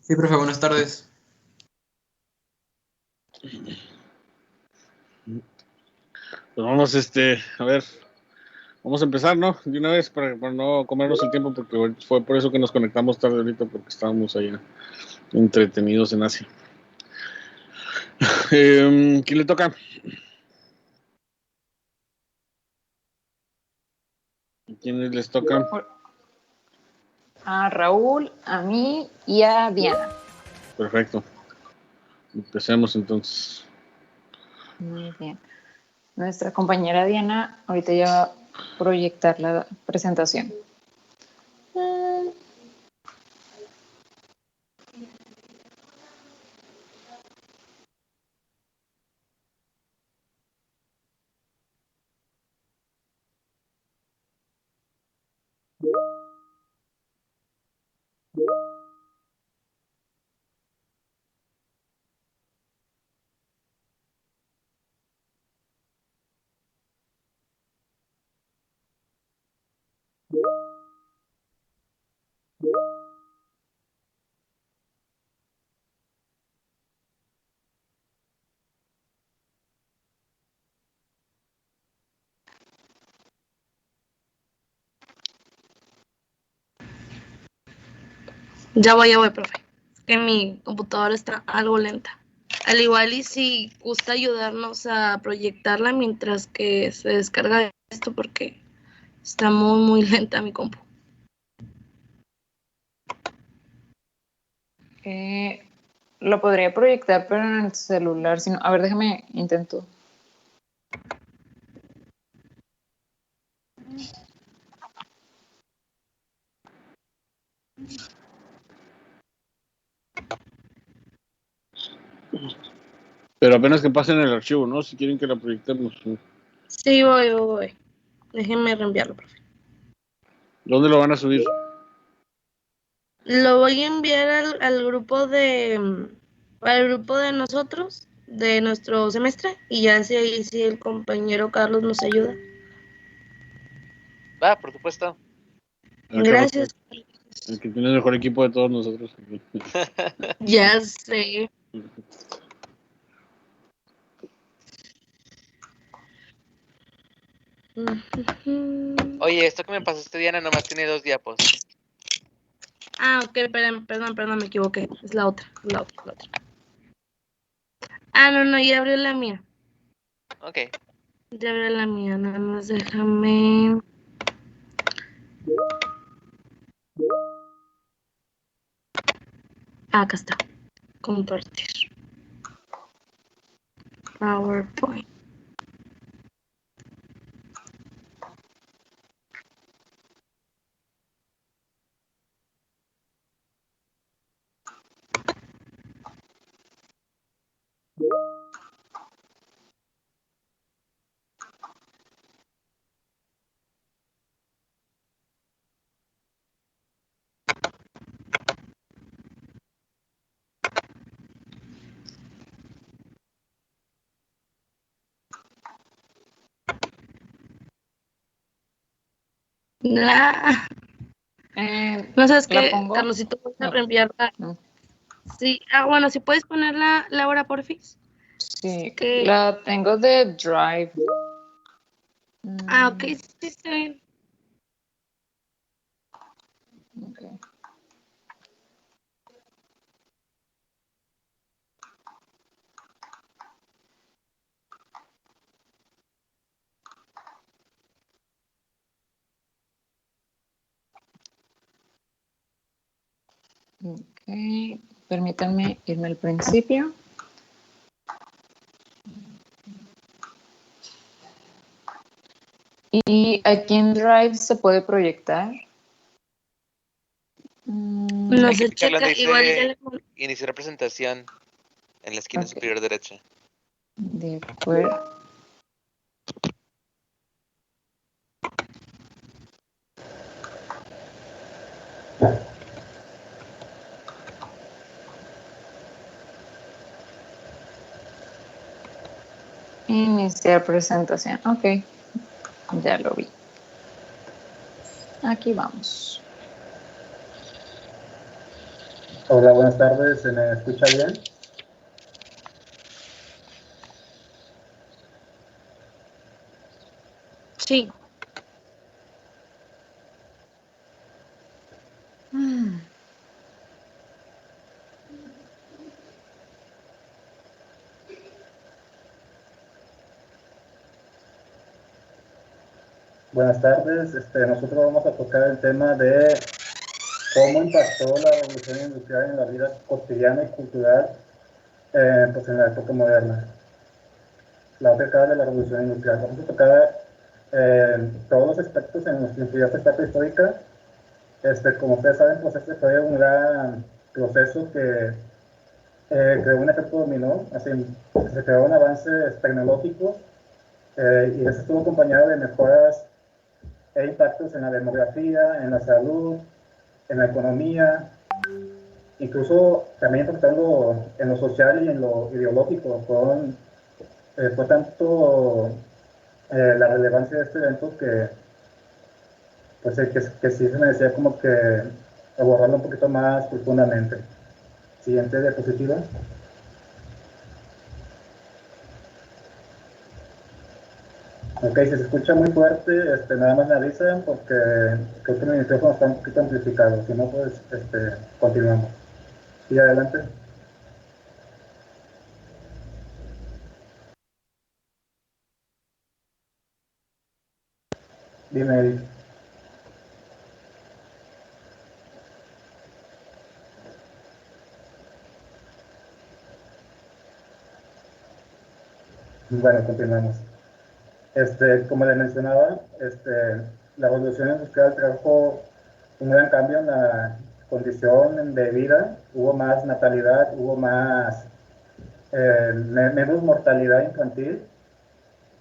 Sí, profe, buenas tardes. Pues vamos, a ver, vamos a empezar, ¿no? De una vez para no comernos el tiempo, porque fue por eso que nos conectamos tarde ahorita, porque estábamos allá entretenidos en Asia. ¿Quién le toca? ¿Quiénes les toca? A Raúl, a mí y a Diana. Perfecto. Empecemos entonces. Muy bien. Nuestra compañera Diana ahorita ya va a proyectar la presentación. Ya voy, profe. Que mi computadora está algo lenta. Al igual y si gusta ayudarnos a proyectarla mientras que se descarga esto porque está muy lenta mi compu. Lo podría proyectar, pero en el celular. Si no, a ver, déjame intento. Pero apenas que pasen el archivo, ¿no? Si quieren que la proyectemos. Sí, voy. Déjenme reenviarlo, profe. ¿Dónde lo van a subir? Lo voy a enviar al grupo de nosotros, de nuestro semestre, y ya si el compañero Carlos nos ayuda. Va, por supuesto. Gracias. El que tiene el mejor equipo de todos nosotros. Ya sé. Oye, esto que me pasaste, Diana, nomás tiene 2 diapos. Ah, ok, perdón, me equivoqué. Es la otra. Ah, no, ya abrió la mía. Ok. Ya abrió la mía, nada más déjame. Acá está. Compartir. PowerPoint. No sabes qué, Carlosito, voy a reenviarla. No. Sí, bueno, si puedes ponerla, Laura, porfis. Sí, la tengo de Drive. Ok, sí, está bien. Okay. Ok, permítanme irme al principio. ¿Y aquí en Drive se puede proyectar? No se checa, igual ya le iniciar presentación en la esquina superior derecha. De acuerdo. Iniciar presentación. Ok, ya lo vi. Aquí vamos. Hola, buenas tardes. ¿Se me escucha bien? Sí. Buenas tardes. Nosotros vamos a tocar el tema de cómo impactó la revolución industrial en la vida cotidiana y cultural pues en la época moderna. La otra cara de la revolución industrial. Vamos a tocar todos los aspectos en los que influyó esta etapa histórica. Como ustedes saben, pues este fue un gran proceso que creó un efecto dominó, así se crearon avances tecnológicos y eso estuvo acompañado de mejoras e impactos en la demografía, en la salud, en la economía, incluso también impactando en lo social y en lo ideológico. Fue tanto la relevancia de este evento que, pues, que sí se me decía como que abordarlo un poquito más profundamente. Siguiente diapositiva. Ok, si se escucha muy fuerte, nada más me avisan porque creo que mi micrófono está un poquito amplificado. Si no, pues continuamos. Y adelante. Dime, Eric. Bueno, continuamos. Como le mencionaba, la revolución industrial trajo un gran cambio en la condición de vida. Hubo más natalidad, hubo más, menos mortalidad infantil.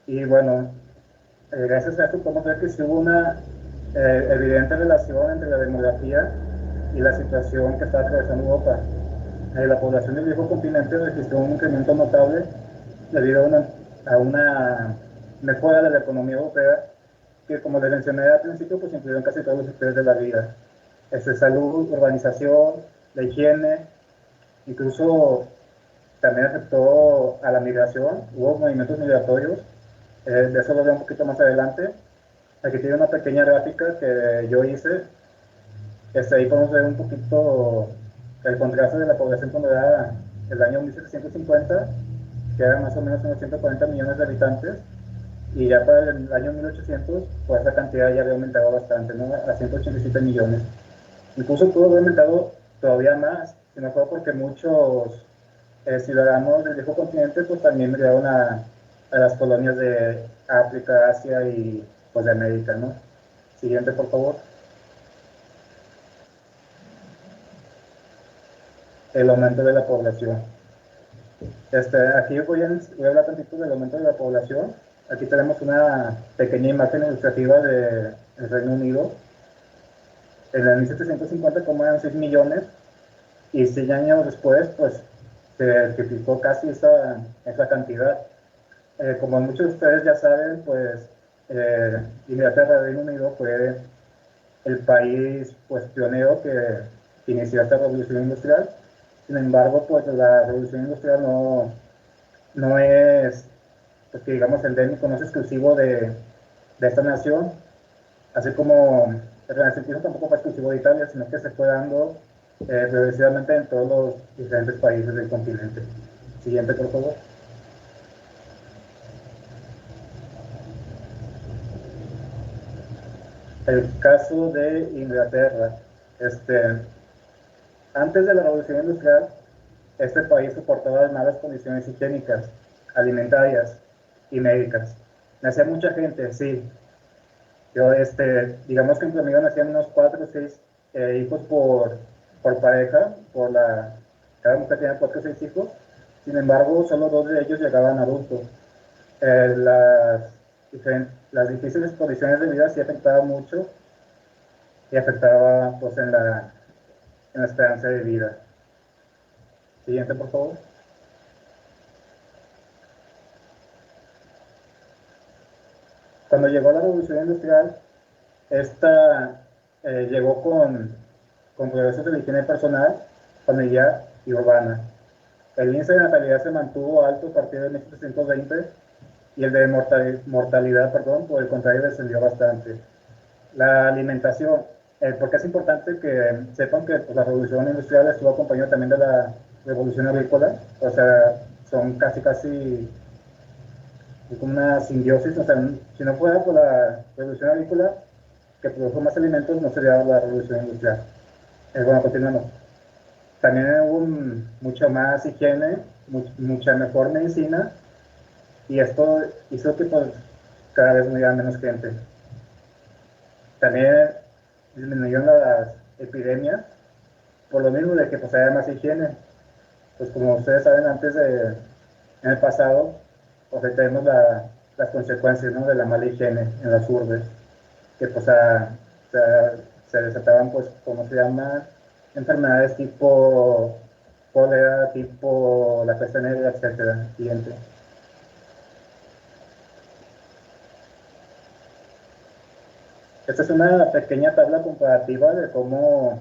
Y bueno, gracias a esto podemos ver que sí hubo una evidente relación entre la demografía y la situación que está atravesando Europa. La población del viejo continente registró un incremento notable debido a una mejora de la economía europea que, como les mencioné al principio, pues incluyó en casi todos los sectores de la vida. Salud, urbanización, la higiene, incluso también afectó a la migración, hubo movimientos migratorios, de eso lo veo un poquito más adelante. Aquí tiene una pequeña gráfica que yo hice. Ahí podemos ver un poquito el contraste de la población cuando era el año 1750, que era más o menos unos 140 millones de habitantes, y ya para el año 1800, pues esa cantidad ya había aumentado bastante, ¿no? A 187 millones. Incluso pudo haber aumentado todavía más, si no fue porque muchos ciudadanos del viejo continente pues también migraron a las colonias de África, Asia y pues de América, ¿no? Siguiente, por favor. El aumento de la población. Aquí voy a hablar tantito del aumento de la población. Aquí tenemos una pequeña imagen ilustrativa del Reino Unido. En el 1750 como eran 6 millones y 100 años después pues se triplicó casi esa cantidad. Como muchos de ustedes ya saben, pues Inglaterra, Reino Unido fue el país pues pionero que inició esta revolución industrial. Sin embargo, pues la revolución industrial no es, pues, que digamos, endémico, no es exclusivo de esta nación, así como el Renacimiento tampoco fue exclusivo de Italia, sino que se fue dando progresivamente en todos los diferentes países del continente. Siguiente, por favor. El caso de Inglaterra. Antes de la revolución industrial, este país soportaba las malas condiciones higiénicas, alimentarias y médicas. Nacía mucha gente, sí. Yo, digamos que en promedio nacían unos 4 o 6 hijos por pareja, cada mujer tenía 4 o 6 hijos. Sin embargo, solo 2 de ellos llegaban adultos. Las difíciles condiciones de vida sí afectaban mucho y afectaba pues en la esperanza de vida. Siguiente, por favor. Cuando llegó la revolución industrial, esta llegó con progresos de la higiene personal familiar y urbana. El índice de natalidad se mantuvo alto a partir de 1720 y el de mortalidad, por el contrario, descendió bastante. La alimentación, porque es importante que sepan que pues, la revolución industrial estuvo acompañada también de la revolución agrícola, o sea, son casi como una simbiosis, o sea, si no fuera por la revolución agrícola, que produjo más alimentos, no sería la revolución industrial. Bueno, continuamos. También hubo mucha más higiene, mucha mejor medicina, y esto hizo que pues, cada vez muriera menos gente. También disminuyeron las epidemias, por lo mismo de que pues, había más higiene. Pues como ustedes saben, en el pasado, pues tenemos las consecuencias, ¿no?, de la mala higiene en las urbes, que pues se desataban, pues, ¿cómo se llama? Enfermedades tipo cólera, tipo la peste negra, etcétera. Siguiente. Esta es una pequeña tabla comparativa de cómo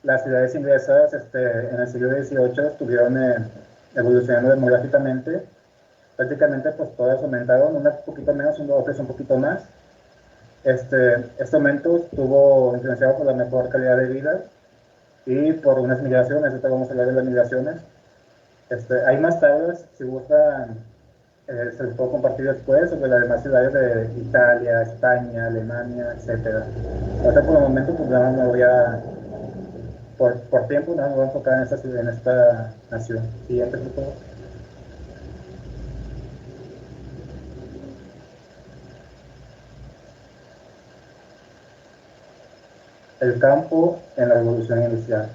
las ciudades inglesas en el siglo XVIII estuvieron evolucionando demográficamente. Prácticamente pues todas aumentaron, una un poquito menos, otras un poquito más. Este aumento estuvo influenciado por la mejor calidad de vida y por unas migraciones. Ahorita vamos a hablar de las migraciones. Hay más tablas, si gustan, se les puedo compartir después sobre las demás ciudades de Italia, España, Alemania, etcétera. Ahorita por el momento pues nada más me voy a, por tiempo nada más me voy a enfocar en esta nación. Siguiente, por favor. El campo en la revolución industrial.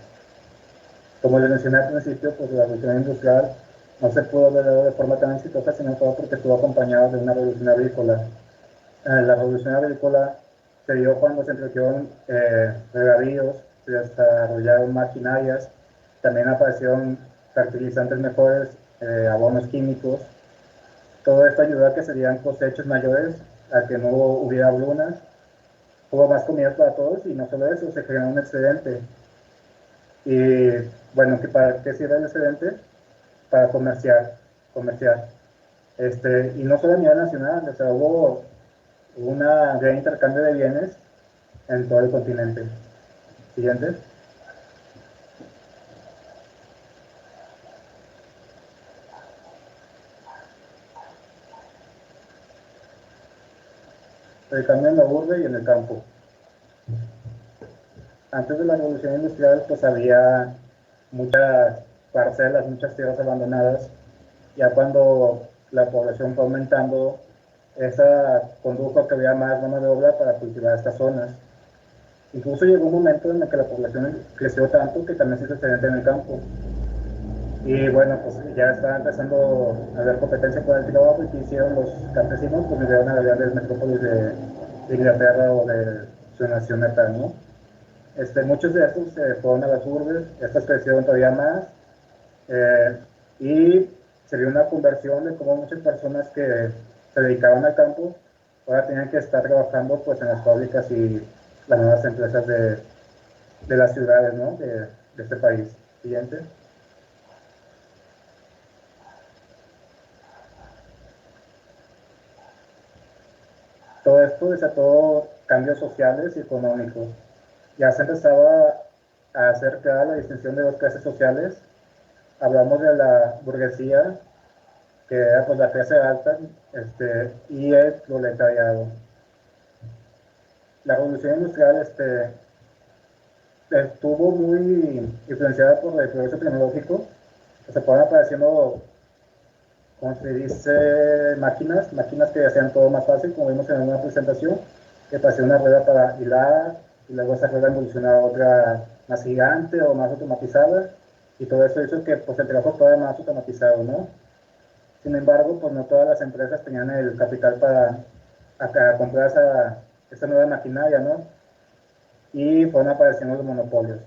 Como les mencioné al principio, pues la revolución industrial no se pudo haber dado de forma tan exitosa, sino todo porque estuvo acompañado de una revolución agrícola. La revolución agrícola se dio cuando se introdujeron regadíos, se desarrollaron maquinarias, también aparecieron fertilizantes mejores, abonos químicos. Todo esto ayudó a que se dieran cosechas mayores, a que no hubiera hambrunas, hubo más comida para todos y no solo eso, se creó un excedente. Y bueno, ¿para qué sirve el excedente? Para comerciar. Y no solo a nivel nacional, o sea, hubo un gran intercambio de bienes en todo el continente. Siguiente. El cambio en la urbe y en el campo. Antes de la revolución industrial, pues había muchas parcelas, muchas tierras abandonadas. Ya cuando la población fue aumentando, esa condujo a que había más mano de obra para cultivar estas zonas. Incluso llegó un momento en el que la población creció tanto que también se hizo excedente en el campo. Y bueno, pues ya estaba empezando a haber competencia por el trabajo, y que hicieron los campesinos, pues migraron a las grandes metrópolis de Inglaterra o de su nación natal, ¿no? Muchos de estos se fueron a las urbes, estas crecieron todavía más, y se dio una conversión de cómo muchas personas que se dedicaban al campo ahora tenían que estar trabajando pues en las fábricas y las nuevas empresas de las ciudades, ¿no?, de este país. Siguiente. Todo esto desató cambios sociales y económicos. Ya se empezaba a hacer clara la distinción de dos clases sociales. Hablamos de la burguesía, que era pues la clase alta, y el proletariado. La revolución industrial estuvo muy influenciada por el progreso tecnológico. Se fueron apareciendo, como se dice, máquinas que hacían todo más fácil, como vimos en alguna presentación, que parecía una rueda para hilar, y luego esa rueda evolucionaba a otra más gigante o más automatizada, y todo eso hizo que pues, el trabajo fuera más automatizado, ¿no? Sin embargo, pues no todas las empresas tenían el capital para comprar esa nueva maquinaria, ¿no? Y fueron apareciendo los monopolios.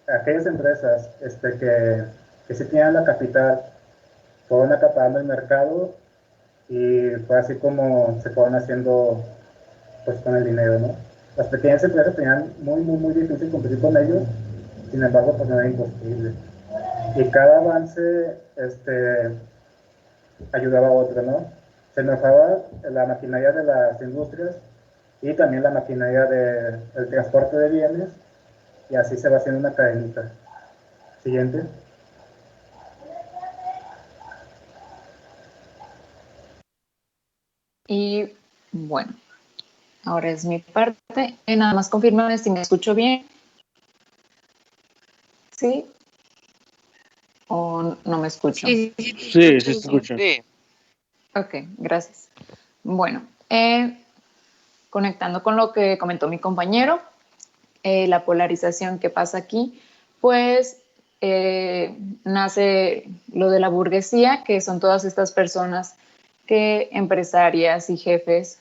Aquellas empresas que sí tenían la capital fueron acaparando el mercado, y fue así como se fueron haciendo pues con el dinero, ¿no? Las pequeñas empresas tenían muy difícil competir con ellos, Sin embargo, pues no era imposible. Y cada avance ayudaba a otro, ¿no? Se mejoraba la maquinaria de las industrias y también la maquinaria del transporte de bienes, y así se va haciendo una cadenita. Siguiente. Y bueno, ahora es mi parte. Nada más confírmame si me escucho bien. ¿Sí? ¿O no me escucho? Sí, Sí, se escucha. Sí. Ok, gracias. Bueno, conectando con lo que comentó mi compañero, la polarización que pasa aquí, pues nace lo de la burguesía, que son todas estas personas empresarias y jefes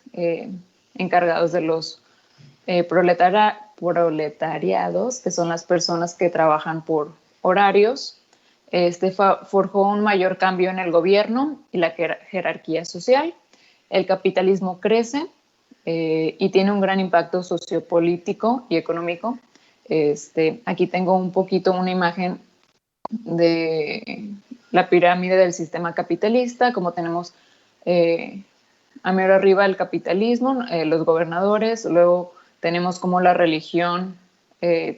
encargados de los proletariados, que son las personas que trabajan por horarios. Forjó un mayor cambio en el gobierno y la jerarquía social. El capitalismo crece y tiene un gran impacto sociopolítico y económico. Aquí tengo un poquito una imagen de la pirámide del sistema capitalista, como tenemos a mero arriba el capitalismo, los gobernadores, luego tenemos como la religión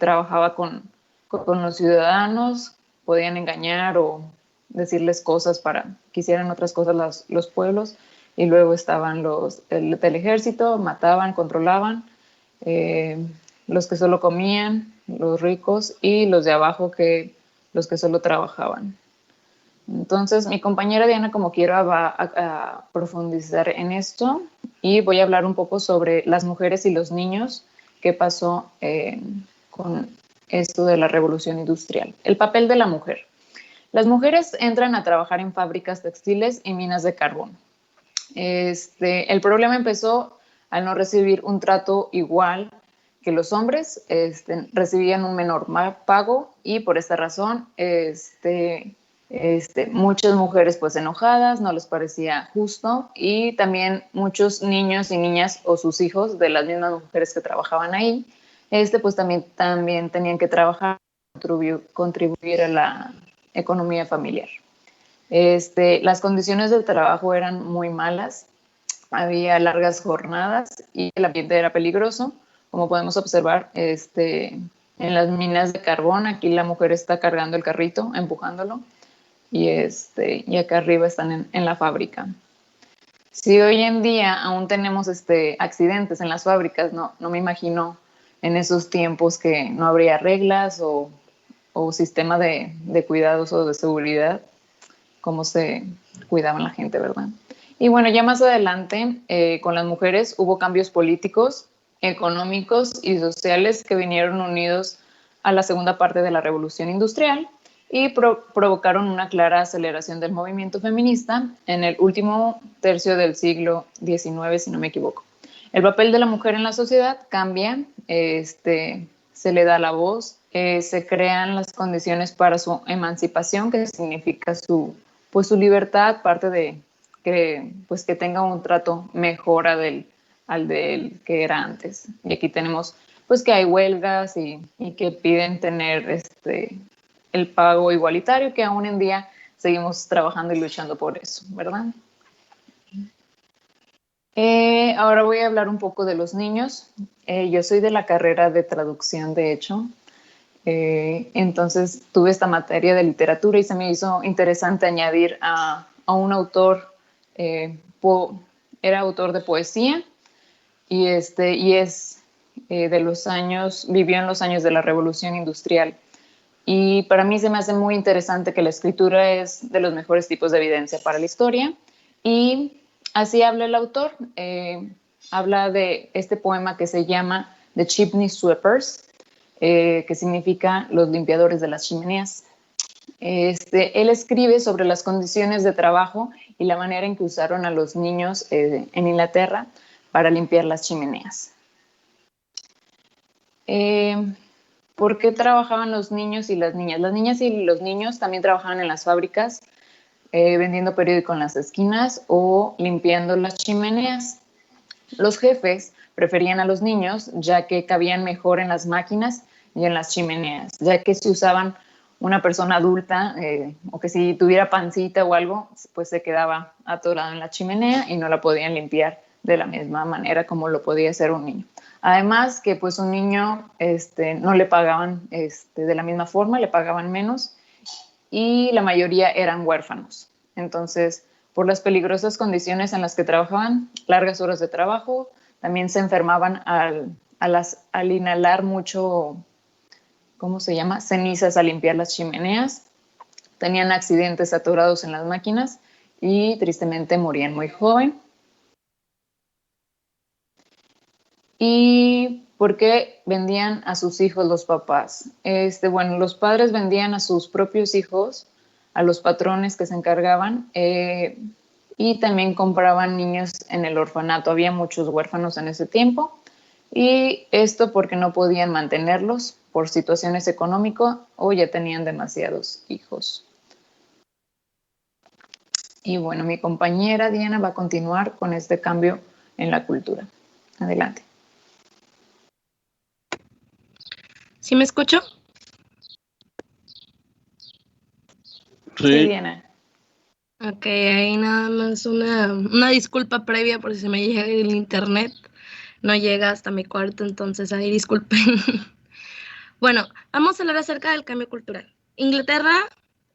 trabajaba con los ciudadanos, podían engañar o decirles cosas para que hicieran otras cosas los pueblos, y luego estaban el del ejército, mataban, controlaban, los que solo comían, los ricos, y los de abajo, los que solo trabajaban. Entonces, mi compañera Diana, como quiera, va a profundizar en esto, y voy a hablar un poco sobre las mujeres y los niños, qué pasó con esto de la revolución industrial. El papel de la mujer. Las mujeres entran a trabajar en fábricas textiles y minas de carbón. El problema empezó al no recibir un trato igual que los hombres, recibían un menor pago, y por esta razón muchas mujeres pues enojadas, no les parecía justo, y también muchos niños y niñas o sus hijos de las mismas mujeres que trabajaban ahí, pues también tenían que trabajar, contribuir a la economía familiar. Las condiciones del trabajo eran muy malas, había largas jornadas y el ambiente era peligroso, como podemos observar en las minas de carbón. Aquí la mujer está cargando el carrito, empujándolo, y acá arriba están en la fábrica. Si hoy en día aún tenemos accidentes en las fábricas, no me imagino en esos tiempos que no habría reglas o sistema de cuidados o de seguridad, cómo se cuidaban la gente, ¿verdad? Y bueno, ya más adelante, con las mujeres hubo cambios políticos, económicos y sociales que vinieron unidos a la segunda parte de la Revolución Industrial, y provocaron una clara aceleración del movimiento feminista en el último tercio del siglo XIX, si no me equivoco. El papel de la mujer en la sociedad cambia, se le da la voz, se crean las condiciones para su emancipación, que significa su libertad, parte de que tenga un trato mejor al del que era antes. Y aquí tenemos pues que hay huelgas y que piden tener el pago igualitario, que aún en día seguimos trabajando y luchando por eso, ¿verdad? Ahora voy a hablar un poco de los niños. Yo soy de la carrera de traducción, de hecho. Entonces tuve esta materia de literatura y se me hizo interesante añadir a un autor, era autor de poesía, y vivió en los años de la Revolución Industrial. Y para mí se me hace muy interesante que la escritura es de los mejores tipos de evidencia para la historia. Y así habla el autor. Habla de este poema que se llama The Chimney Sweepers, que significa los limpiadores de las chimeneas. Él escribe sobre las condiciones de trabajo y la manera en que usaron a los niños en Inglaterra para limpiar las chimeneas. ¿Por qué trabajaban los niños y las niñas? Las niñas y los niños también trabajaban en las fábricas, vendiendo periódico en las esquinas o limpiando las chimeneas. Los jefes preferían a los niños, ya que cabían mejor en las máquinas y en las chimeneas, ya que si usaban una persona adulta o que si tuviera pancita o algo, pues se quedaba atorado en la chimenea y no la podían limpiar de la misma manera como lo podía hacer un niño. Además que pues un niño no le pagaban de la misma forma, le pagaban menos y la mayoría eran huérfanos. Entonces, por las peligrosas condiciones en las que trabajaban, largas horas de trabajo, también se enfermaban al inhalar mucho, ¿cómo se llama? Cenizas al limpiar las chimeneas, tenían accidentes atorados en las máquinas y tristemente morían muy joven. ¿Y por qué vendían a sus hijos los papás? Bueno, los padres vendían a sus propios hijos, a los patrones que se encargaban, y también compraban niños en el orfanato. Había muchos huérfanos en ese tiempo, y esto porque no podían mantenerlos por situaciones económicas o ya tenían demasiados hijos. Y bueno, mi compañera Diana va a continuar con este cambio en la cultura. Adelante. ¿Sí me escucho? Sí, Diana. Ok, ahí nada más una disculpa previa por si se me llega el internet. No llega hasta mi cuarto, entonces ahí disculpen. Bueno, vamos a hablar acerca del cambio cultural. Inglaterra,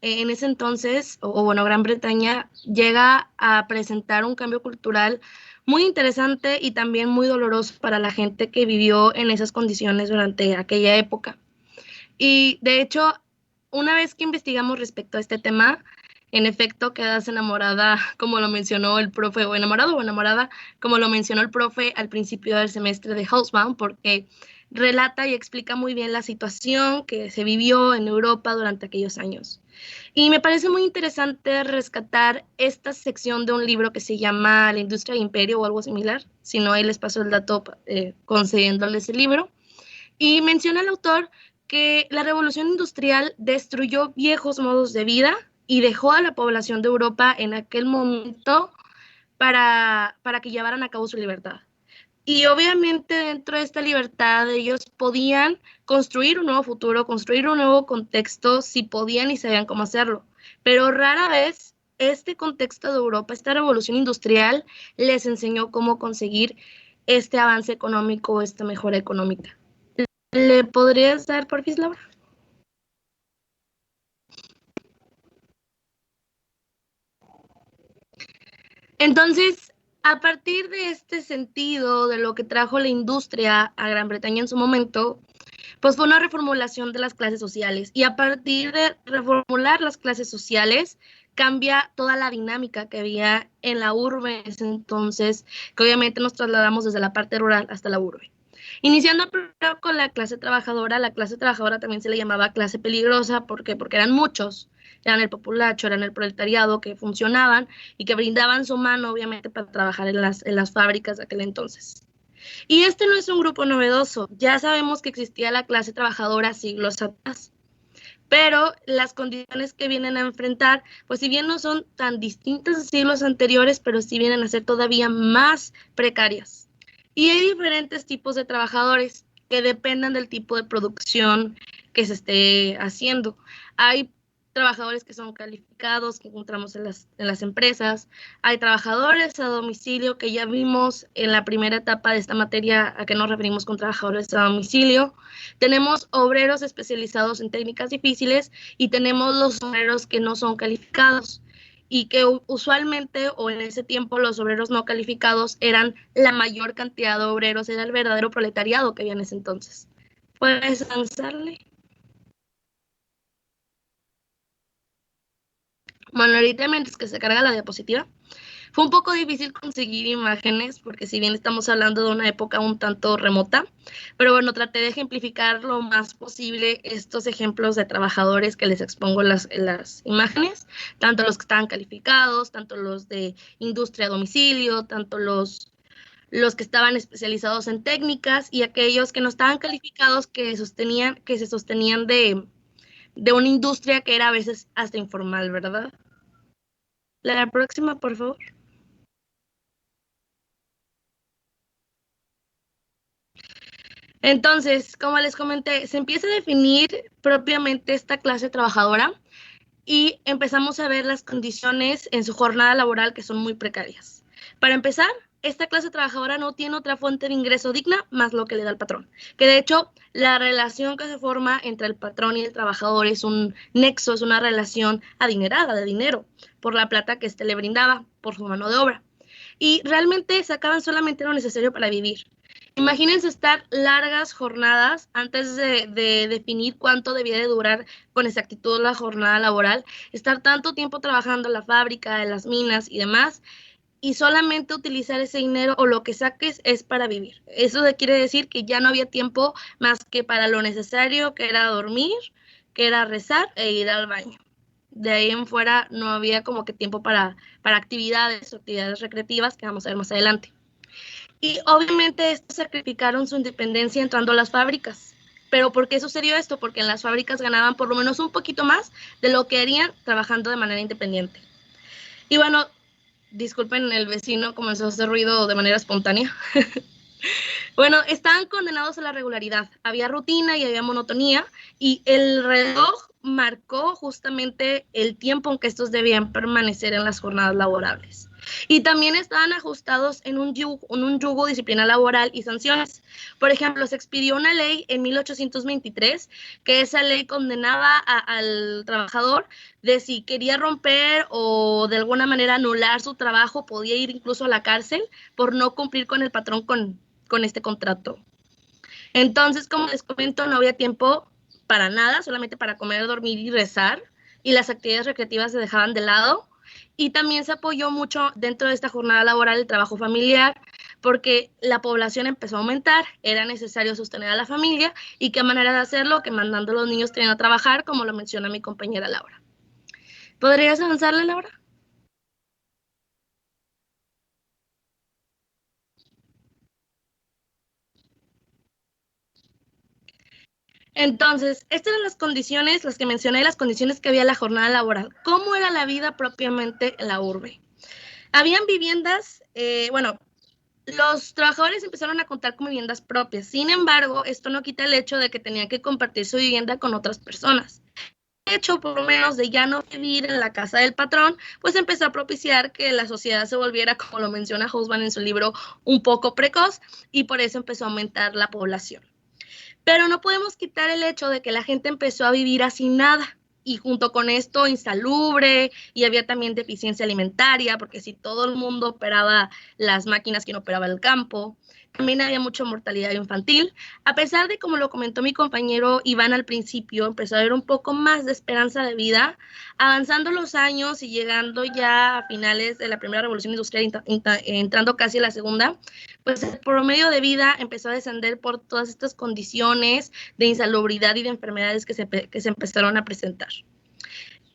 en ese entonces, bueno, Gran Bretaña, llega a presentar un cambio cultural muy interesante y también muy doloroso para la gente que vivió en esas condiciones durante aquella época. Y de hecho, una vez que investigamos respecto a este tema, en efecto, quedas enamorada, como lo mencionó el profe, o enamorado o enamorada, como lo mencionó el profe al principio del semestre de Hobsbawm, porque relata y explica muy bien la situación que se vivió en Europa durante aquellos años. Y me parece muy interesante rescatar esta sección de un libro que se llama La industria del imperio o algo similar. Si no, ahí les paso el dato concediéndoles el libro. Y menciona el autor que la revolución industrial destruyó viejos modos de vida y dejó a la población de Europa en aquel momento para que llevaran a cabo su libertad. Y obviamente dentro de esta libertad ellos podían construir un nuevo futuro, construir un nuevo contexto si podían y sabían cómo hacerlo. Pero rara vez este contexto de Europa, esta revolución industrial, les enseñó cómo conseguir este avance económico, esta mejora económica. ¿Le podrías dar porfis, Laura? Entonces, a partir de este sentido, de lo que trajo la industria a Gran Bretaña en su momento, pues fue una reformulación de las clases sociales. Y a partir de reformular las clases sociales, cambia toda la dinámica que había en la urbe en ese entonces, que obviamente nos trasladamos desde la parte rural hasta la urbe. Iniciando primero con la clase trabajadora también se le llamaba clase peligrosa, ¿por qué? Porque eran muchos, eran el populacho, eran el proletariado que funcionaban y que brindaban su mano, obviamente, para trabajar en las fábricas de aquel entonces. Y este no es un grupo novedoso, ya sabemos que existía la clase trabajadora siglos atrás, pero las condiciones que vienen a enfrentar, pues si bien no son tan distintas a siglos anteriores, pero sí vienen a ser todavía más precarias. Y hay diferentes tipos de trabajadores que dependen del tipo de producción que se esté haciendo. Hay trabajadores que son calificados, que encontramos en las empresas. Hay trabajadores a domicilio, que ya vimos en la primera etapa de esta materia a qué nos referimos con trabajadores a domicilio. Tenemos obreros especializados en técnicas difíciles y tenemos los obreros que no son calificados y que usualmente o en ese tiempo los obreros no calificados eran la mayor cantidad de obreros, era el verdadero proletariado que había en ese entonces. ¿Puedes lanzarle? Bueno, ahorita mientras que se carga la diapositiva, fue un poco difícil conseguir imágenes porque si bien estamos hablando de una época un tanto remota, pero bueno, traté de ejemplificar lo más posible estos ejemplos de trabajadores que les expongo en las imágenes, tanto los que estaban calificados, tanto los de industria a domicilio, tanto los que estaban especializados en técnicas y aquellos que no estaban calificados que se sostenían de una industria que era a veces hasta informal, ¿verdad? La próxima, por favor. Entonces, como les comenté, se empieza a definir propiamente esta clase trabajadora y empezamos a ver las condiciones en su jornada laboral que son muy precarias. Para empezar, esta clase trabajadora no tiene otra fuente de ingreso digna más lo que le da el patrón. Que de hecho, la relación que se forma entre el patrón y el trabajador es un nexo, es una relación adinerada, de dinero, por la plata que éste le brindaba, por su mano de obra. Y realmente sacaban solamente lo necesario para vivir. Imagínense estar largas jornadas antes de definir cuánto debía de durar con exactitud la jornada laboral, estar tanto tiempo trabajando en la fábrica, en las minas y demás, y solamente utilizar ese dinero o lo que saques es para vivir. Eso quiere decir que ya no había tiempo más que para lo necesario, que era dormir, que era rezar e ir al baño. De ahí en fuera no había como que tiempo para actividades o actividades recreativas que vamos a ver más adelante. Y obviamente estos sacrificaron su independencia entrando a las fábricas. ¿Pero por qué sucedió esto? Porque en las fábricas ganaban por lo menos un poquito más de lo que harían trabajando de manera independiente. Y bueno, disculpen, el vecino comenzó a hacer ruido de manera espontánea. Bueno, estaban condenados a la regularidad. Había rutina y había monotonía y el reloj marcó justamente el tiempo en que estos debían permanecer en las jornadas laborables. Y también estaban ajustados en un yugo disciplina laboral y sanciones. Por ejemplo, se expidió una ley en 1823 que esa ley condenaba al trabajador de si quería romper o de alguna manera anular su trabajo, podía ir incluso a la cárcel por no cumplir con el patrón con este contrato. Entonces, como les comento, no había tiempo para nada, solamente para comer, dormir y rezar, y las actividades recreativas se dejaban de lado. Y también se apoyó mucho dentro de esta jornada laboral el trabajo familiar, porque la población empezó a aumentar, era necesario sostener a la familia, y qué manera de hacerlo que mandando a los niños a trabajar, como lo menciona mi compañera Laura. ¿Podrías avanzarle, Laura? Entonces, estas eran las condiciones, las que mencioné, las condiciones que había en la jornada laboral. ¿Cómo era la vida propiamente en la urbe? Habían viviendas, bueno, los trabajadores empezaron a contar con viviendas propias. Sin embargo, esto no quita el hecho de que tenían que compartir su vivienda con otras personas. De hecho, por lo menos de ya no vivir en la casa del patrón, pues empezó a propiciar que la sociedad se volviera, como lo menciona Husband en su libro, un poco precoz, y por eso empezó a aumentar la población. Pero no podemos quitar el hecho de que la gente empezó a vivir así nada, y junto con esto insalubre, y había también deficiencia alimentaria, porque si todo el mundo operaba las máquinas, ¿quién operaba el campo? También había mucha mortalidad infantil, a pesar de, como lo comentó mi compañero Iván al principio, empezó a haber un poco más de esperanza de vida, avanzando los años y llegando ya a finales de la primera revolución industrial, entrando casi a la segunda, pues el promedio de vida empezó a descender por todas estas condiciones de insalubridad y de enfermedades que se empezaron a presentar.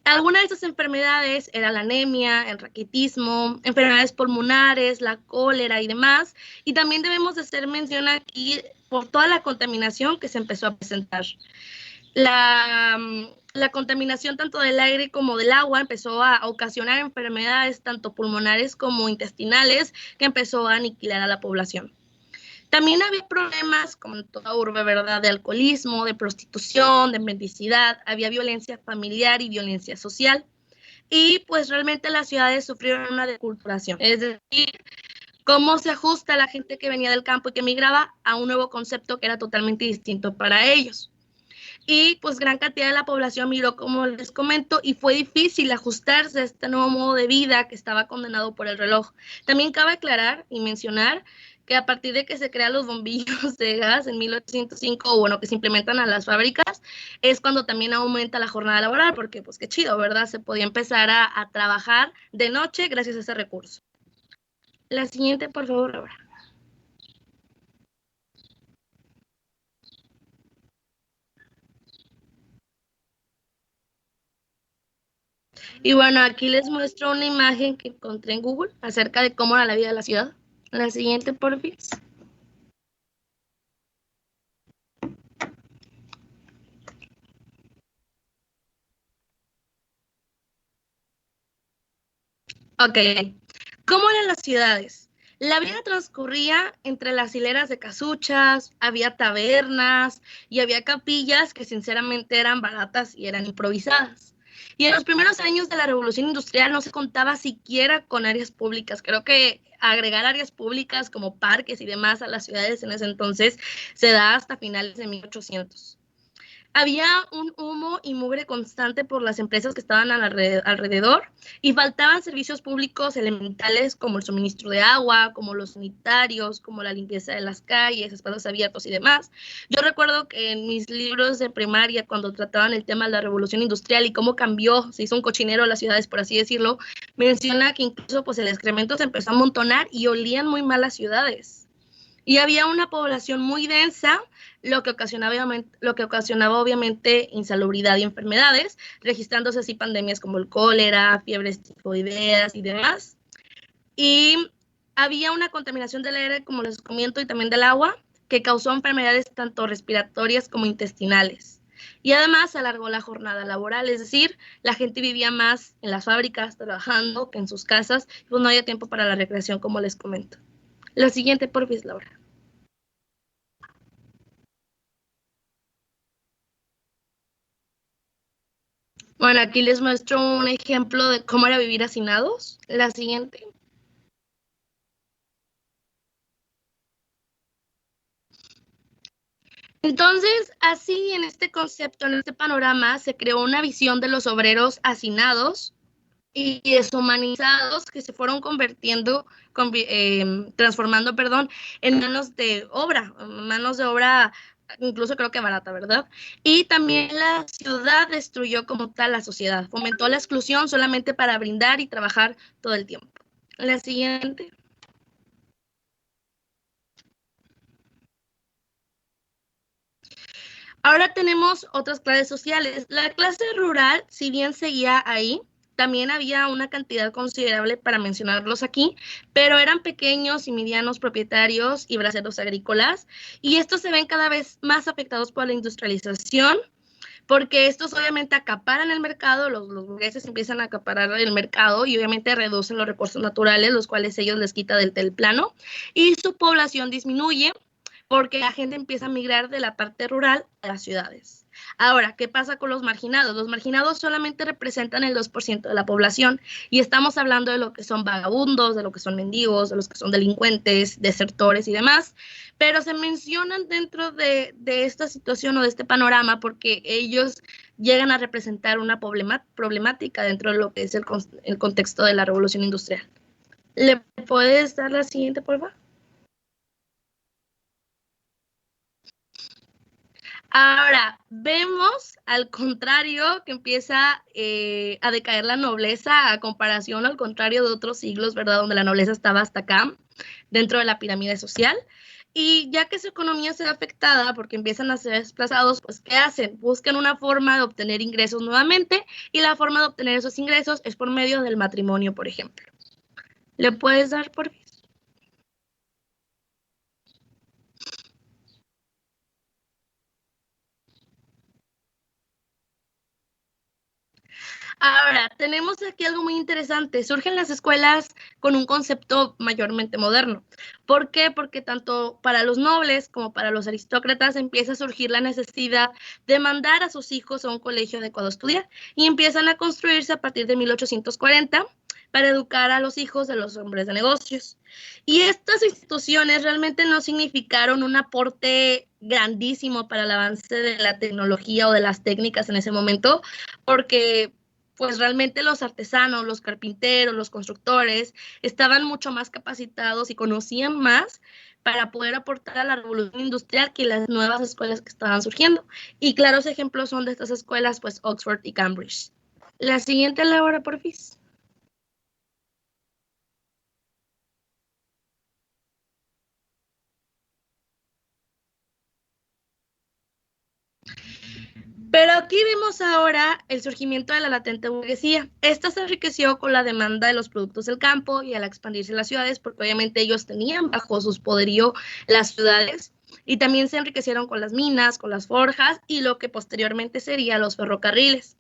Algunas de estas enfermedades era la anemia, el raquitismo, enfermedades pulmonares, la cólera y demás. Y también debemos de hacer mención aquí por toda la contaminación que se empezó a presentar. La contaminación tanto del aire como del agua empezó a ocasionar enfermedades tanto pulmonares como intestinales que empezó a aniquilar a la población. También había problemas, como en toda urbe, ¿verdad?, de alcoholismo, de prostitución, de mendicidad, había violencia familiar y violencia social. Y pues realmente las ciudades sufrieron una deculturación, es decir, cómo se ajusta la gente que venía del campo y que migraba a un nuevo concepto que era totalmente distinto para ellos. Y pues gran cantidad de la población migró, como les comento, y fue difícil ajustarse a este nuevo modo de vida que estaba condenado por el reloj. También cabe aclarar y mencionar que a partir de que se crean los bombillos de gas en 1805, o bueno, que se implementan a las fábricas, es cuando también aumenta la jornada laboral, porque pues qué chido, ¿verdad? Se podía empezar a trabajar de noche gracias a ese recurso. La siguiente, por favor, Laura. Y bueno, aquí les muestro una imagen que encontré en Google acerca de cómo era la vida de la ciudad. La siguiente, por fin. Ok. ¿Cómo eran las ciudades? La vida transcurría entre las hileras de casuchas, había tabernas y había capillas que sinceramente eran baratas y eran improvisadas. Y en los primeros años de la Revolución Industrial no se contaba siquiera con áreas públicas. Creo que agregar áreas públicas como parques y demás a las ciudades en ese entonces se da hasta finales de 1800. Había un humo y mugre constante por las empresas que estaban alrededor y faltaban servicios públicos elementales como el suministro de agua, como los sanitarios, como la limpieza de las calles, espacios abiertos y demás. Yo recuerdo que en mis libros de primaria, cuando trataban el tema de la revolución industrial y cómo cambió, se hizo un cochinero a las ciudades, por así decirlo, menciona que incluso pues, el excremento se empezó a amontonar y olían muy mal las ciudades. Y había una población muy densa, lo que ocasionaba obviamente insalubridad y enfermedades, registrándose así pandemias como el cólera, fiebres tifoideas y demás. Y había una contaminación del aire, como les comento, y también del agua, que causó enfermedades tanto respiratorias como intestinales. Y además alargó la jornada laboral, es decir, la gente vivía más en las fábricas trabajando que en sus casas, pues no había tiempo para la recreación, como les comento. La siguiente, porfis, Laura. Bueno, aquí les muestro un ejemplo de cómo era vivir hacinados. La siguiente. Entonces, así en este concepto, en este panorama, se creó una visión de los obreros hacinados y deshumanizados que se fueron transformando, en manos de obra, incluso creo que barata, ¿verdad? Y también la ciudad destruyó como tal la sociedad, fomentó la exclusión solamente para brindar y trabajar todo el tiempo. La siguiente. Ahora tenemos otras clases sociales. La clase rural, si bien seguía ahí, también había una cantidad considerable para mencionarlos aquí, pero eran pequeños y medianos propietarios y braceros agrícolas, y estos se ven cada vez más afectados por la industrialización, porque estos obviamente acaparan el mercado, los burgueses empiezan a acaparar el mercado y obviamente reducen los recursos naturales, los cuales ellos les quita del plano, y su población disminuye, porque la gente empieza a migrar de la parte rural a las ciudades. Ahora, ¿qué pasa con los marginados? Los marginados solamente representan el 2% de la población y estamos hablando de lo que son vagabundos, de lo que son mendigos, de los que son delincuentes, desertores y demás, pero se mencionan dentro de esta situación o de este panorama porque ellos llegan a representar una problemática dentro de lo que es el contexto de la revolución industrial. ¿Le puedes dar la siguiente, por favor? Ahora, vemos al contrario que empieza a decaer la nobleza a comparación al contrario de otros siglos, ¿verdad? Donde la nobleza estaba hasta acá, dentro de la pirámide social. Y ya que su economía se ve afectada porque empiezan a ser desplazados, pues ¿qué hacen? Buscan una forma de obtener ingresos nuevamente y la forma de obtener esos ingresos es por medio del matrimonio, por ejemplo. ¿Le puedes dar por fin? Ahora, tenemos aquí algo muy interesante. Surgen las escuelas con un concepto mayormente moderno. ¿Por qué? Porque tanto para los nobles como para los aristócratas empieza a surgir la necesidad de mandar a sus hijos a un colegio adecuado a estudiar y empiezan a construirse a partir de 1840 para educar a los hijos de los hombres de negocios. Y estas instituciones realmente no significaron un aporte grandísimo para el avance de la tecnología o de las técnicas en ese momento, porque pues realmente los artesanos, los carpinteros, los constructores estaban mucho más capacitados y conocían más para poder aportar a la revolución industrial que las nuevas escuelas que estaban surgiendo. Y claros ejemplos son de estas escuelas, pues Oxford y Cambridge. La siguiente, Laura, porfis. Pero aquí vemos ahora el surgimiento de la latente burguesía. Esta se enriqueció con la demanda de los productos del campo y al expandirse las ciudades, porque obviamente ellos tenían bajo sus poderío las ciudades, y también se enriquecieron con las minas, con las forjas y lo que posteriormente serían los ferrocarriles.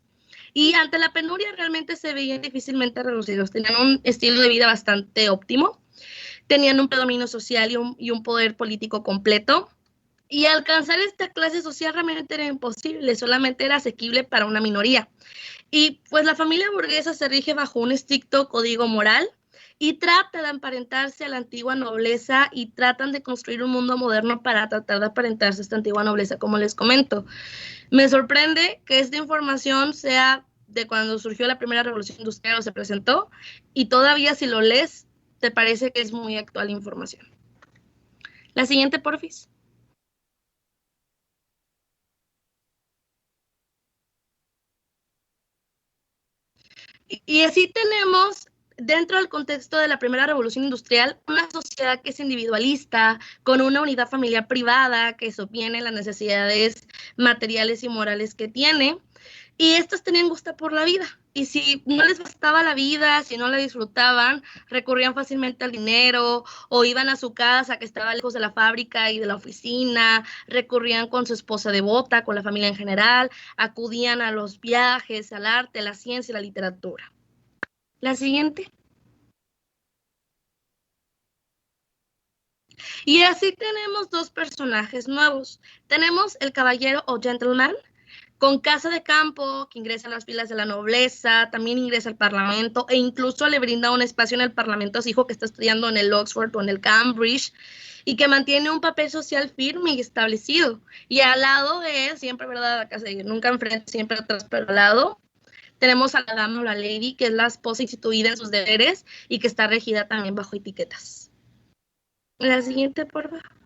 Y ante la penuria realmente se veían difícilmente reducidos, tenían un estilo de vida bastante óptimo. tenían un predominio social y un poder político completo. Y alcanzar esta clase social realmente era imposible, solamente era asequible para una minoría. Y pues la familia burguesa se rige bajo un estricto código moral y trata de emparentarse a la antigua nobleza y tratan de construir un mundo moderno para tratar de aparentarse a esta antigua nobleza, como les comento. Me sorprende que esta información sea de cuando surgió la primera revolución industrial o se presentó, y todavía si lo lees, te parece que es muy actual la información. La siguiente, porfis. Y así tenemos, dentro del contexto de la primera revolución industrial, una sociedad que es individualista, con una unidad familiar privada que sostiene las necesidades materiales y morales que tiene, y estos tenían gusto por la vida. Y si no les bastaba la vida, si no la disfrutaban, recurrían fácilmente al dinero o iban a su casa que estaba lejos de la fábrica y de la oficina, recurrían con su esposa devota, con la familia en general, acudían a los viajes, al arte, la ciencia y la literatura. La siguiente. Y así tenemos dos personajes nuevos. Tenemos el caballero o gentleman, con casa de campo, que ingresa a las filas de la nobleza, también ingresa al parlamento e incluso le brinda un espacio en el parlamento a su hijo que está estudiando en el Oxford o en el Cambridge y que mantiene un papel social firme y establecido. Y al lado de él, siempre, ¿verdad? Nunca enfrente, siempre atrás, pero al lado, tenemos a la dama o la lady, que es la esposa instituida en sus deberes y que está regida también bajo etiquetas. La siguiente, por favor.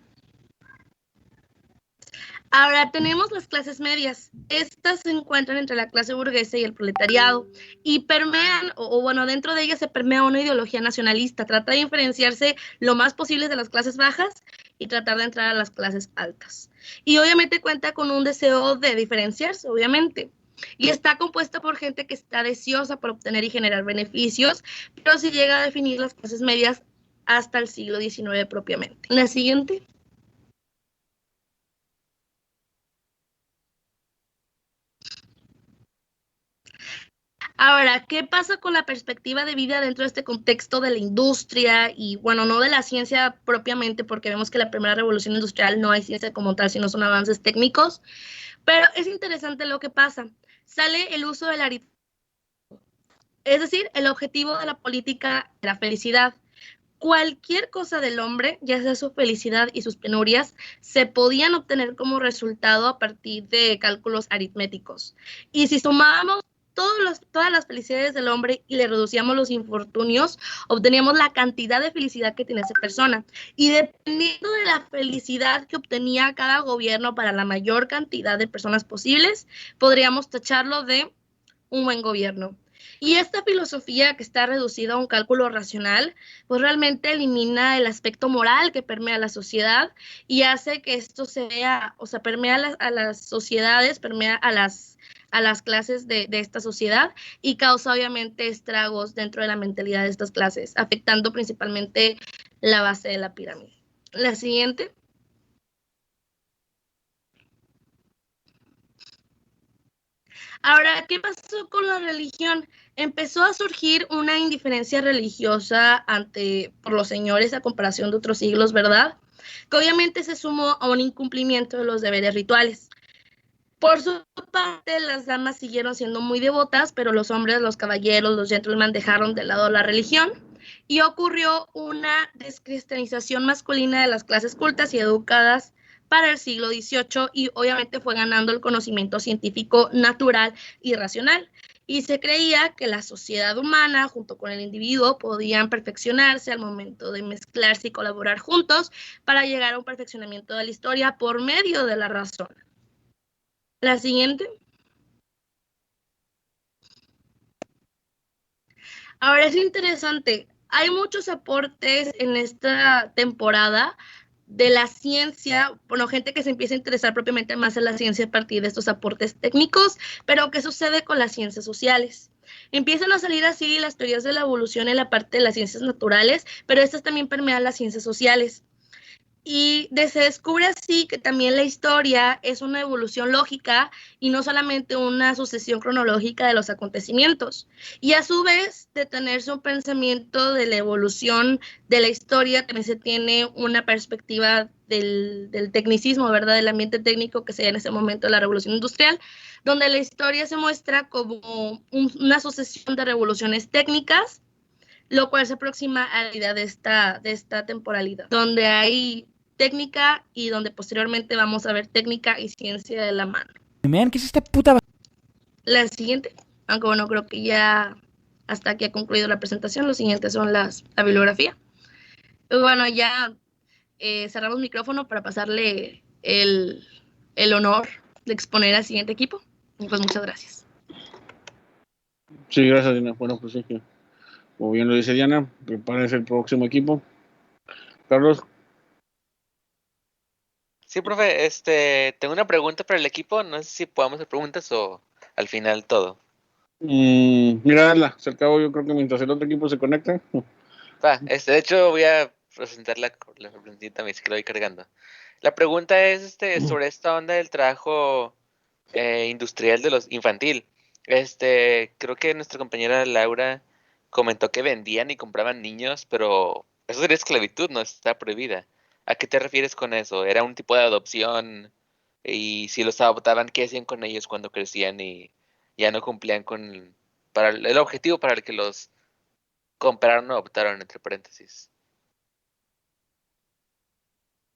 Ahora tenemos las clases medias. Estas se encuentran entre la clase burguesa y el proletariado y permean, o bueno, dentro de ellas se permea una ideología nacionalista. Trata de diferenciarse lo más posible de las clases bajas y tratar de entrar a las clases altas. Y obviamente cuenta con un deseo de diferenciarse, obviamente. Y está compuesta por gente que está deseosa por obtener y generar beneficios, pero sí llega a definir las clases medias hasta el siglo XIX propiamente. La siguiente. Ahora, ¿qué pasa con la perspectiva de vida dentro de este contexto de la industria y, bueno, no de la ciencia propiamente, porque vemos que la primera revolución industrial no hay ciencia como tal, sino son avances técnicos? Pero es interesante lo que pasa. Sale el uso del aritmético, es decir, el objetivo de la política de la felicidad. Cualquier cosa del hombre, ya sea su felicidad y sus penurias, se podían obtener como resultado a partir de cálculos aritméticos. Y si sumábamos todas las felicidades del hombre y le reducíamos los infortunios, obteníamos la cantidad de felicidad que tenía esa persona. Y dependiendo de la felicidad que obtenía cada gobierno para la mayor cantidad de personas posibles, podríamos tacharlo de un buen gobierno. Y esta filosofía que está reducida a un cálculo racional, pues realmente elimina el aspecto moral que permea la sociedad y hace que esto se vea, o sea, permea a las sociedades, permea a las clases de esta sociedad y causa obviamente estragos dentro de la mentalidad de estas clases, afectando principalmente la base de la pirámide. La siguiente. Ahora, ¿qué pasó con la religión? Empezó a surgir una indiferencia religiosa por los señores a comparación de otros siglos, ¿verdad? Que obviamente se sumó a un incumplimiento de los deberes rituales. Por su parte, las damas siguieron siendo muy devotas, pero los hombres, los caballeros, los gentlemen dejaron de lado la religión y ocurrió una descristianización masculina de las clases cultas y educadas para el siglo XVIII y obviamente fue ganando el conocimiento científico natural y racional. Y se creía que la sociedad humana junto con el individuo podían perfeccionarse al momento de mezclarse y colaborar juntos para llegar a un perfeccionamiento de la historia por medio de la razón. La siguiente. Ahora es interesante, hay muchos aportes en esta temporada de la ciencia, bueno, gente que se empieza a interesar propiamente más en la ciencia a partir de estos aportes técnicos, pero ¿qué sucede con las ciencias sociales? Empiezan a salir así las teorías de la evolución en la parte de las ciencias naturales, pero estas también permean las ciencias sociales. Y se descubre así que también la historia es una evolución lógica y no solamente una sucesión cronológica de los acontecimientos. Y a su vez, de tenerse un pensamiento de la evolución de la historia, también se tiene una perspectiva del tecnicismo, ¿verdad? Del ambiente técnico que se da en ese momento de la revolución industrial, donde la historia se muestra como una sucesión de revoluciones técnicas, lo cual se aproxima a la idea de esta temporalidad, donde hay técnica y donde posteriormente vamos a ver técnica y ciencia de la mano. ¿Qué es esta puta? La siguiente, aunque bueno, creo que ya hasta aquí ha concluido la presentación, los siguientes son la bibliografía. Y bueno, ya cerramos micrófono para pasarle el honor de exponer al siguiente equipo. Y pues muchas gracias. Sí, gracias, Diana. Bueno, pues sí, que, como bien lo dice Diana, prepárense el próximo equipo. Carlos. Sí, profe, tengo una pregunta para el equipo. No sé si podamos hacer preguntas o al final todo. Mira, al cabo yo creo que mientras el otro equipo se conecta. Va, de hecho voy a presentar la preguntita, me que lo voy cargando. La pregunta es sobre esta onda del trabajo industrial de los infantil. Creo que nuestra compañera Laura comentó que vendían y compraban niños, pero eso sería esclavitud, no está prohibida. ¿A qué te refieres con eso? ¿Era un tipo de adopción? Y si los adoptaban, ¿qué hacían con ellos cuando crecían y ya no cumplían con el objetivo para el que los compraron o adoptaron, entre paréntesis?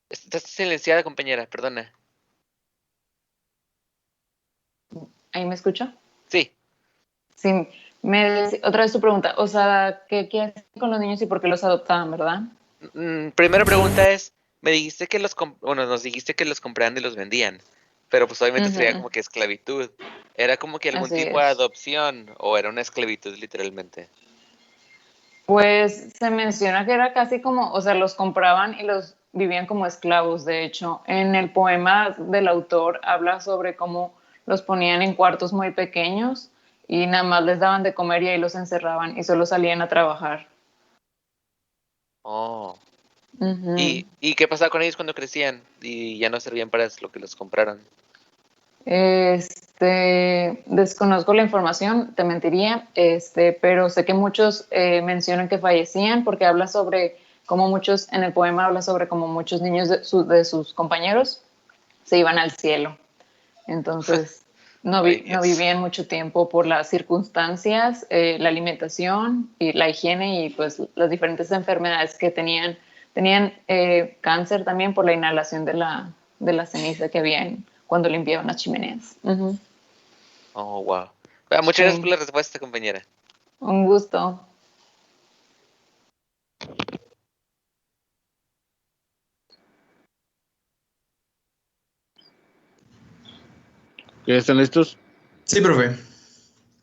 Estás silenciada, compañera, perdona. ¿Ahí me escucha? Sí. Sí, otra vez tu pregunta, o sea, ¿qué hacen con los niños y por qué los adoptaban, verdad? Primera pregunta es, me dijiste que nos dijiste que los compraban y los vendían, pero pues obviamente sería como que esclavitud. ¿Era como que algún Así tipo de es. adopción o era una esclavitud literalmente? Pues se menciona que era casi como, o sea, los compraban y los vivían como esclavos. De hecho, en el poema del autor habla sobre cómo los ponían en cuartos muy pequeños y nada más les daban de comer y ahí los encerraban y solo salían a trabajar. Oh. ¿Y qué pasaba con ellos cuando crecían y ya no servían para lo que los compraron? Desconozco la información, te mentiría, pero sé que muchos mencionan que fallecían porque habla sobre cómo muchos, en el poema habla sobre cómo muchos niños de sus compañeros se iban al cielo. Entonces, no vivían mucho tiempo por las circunstancias, la alimentación y la higiene y pues las diferentes enfermedades que tenían. Tenían cáncer también por la inhalación de la ceniza que había cuando limpiaban las chimeneas. Oh, wow. Muchas gracias por la respuesta, compañera. Un gusto. ¿Ya están listos? Sí, profe.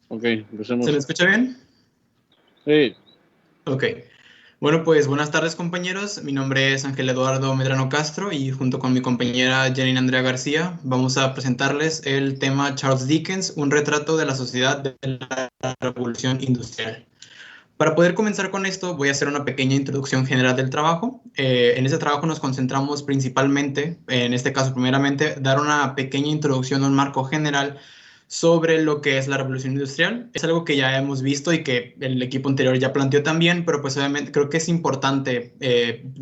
Ok, empecemos. ¿Se me escucha bien? Sí. Ok. Bueno, pues buenas tardes, compañeros. Mi nombre es Ángel Eduardo Medrano Castro y junto con mi compañera Janine Andrea García vamos a presentarles el tema Charles Dickens, un retrato de la sociedad de la Revolución Industrial. Para poder comenzar con esto, voy a hacer una pequeña introducción general del trabajo. En este trabajo nos concentramos principalmente, en este caso primeramente, dar una pequeña introducción, un marco general sobre lo que es la revolución industrial. Es algo que ya hemos visto y que el equipo anterior ya planteó también, pero pues obviamente creo que es importante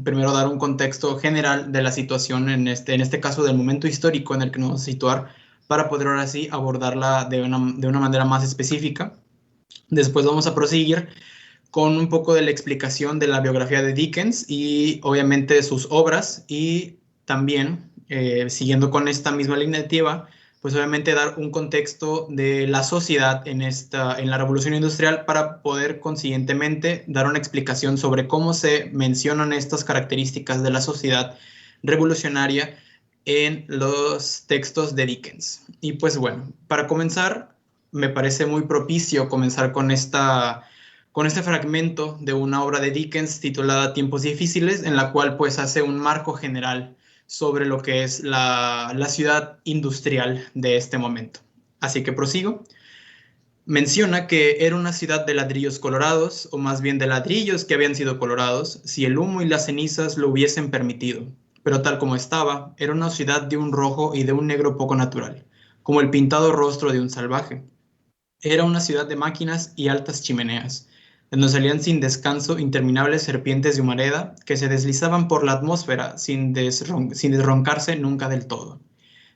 primero dar un contexto general de la situación en este caso del momento histórico en el que nos vamos a situar para poder ahora sí abordarla de una manera más específica. Después vamos a proseguir con un poco de la explicación de la biografía de Dickens y obviamente de sus obras y también, siguiendo con esta misma línea directiva, pues obviamente dar un contexto de la sociedad en la revolución industrial para poder consiguientemente dar una explicación sobre cómo se mencionan estas características de la sociedad revolucionaria en los textos de Dickens. Y pues bueno, para comenzar, me parece muy propicio comenzar con este fragmento de una obra de Dickens titulada Tiempos difíciles, en la cual pues hace un marco general sobre lo que es la ciudad industrial de este momento. Así que prosigo. Menciona que era una ciudad de ladrillos colorados, o más bien de ladrillos que habían sido colorados, si el humo y las cenizas lo hubiesen permitido. pero tal como estaba, era una ciudad de un rojo y de un negro poco natural, como el pintado rostro de un salvaje. Era una ciudad de máquinas y altas chimeneas, de donde salían sin descanso interminables serpientes de humareda que se deslizaban por la atmósfera sin desroncarse nunca del todo.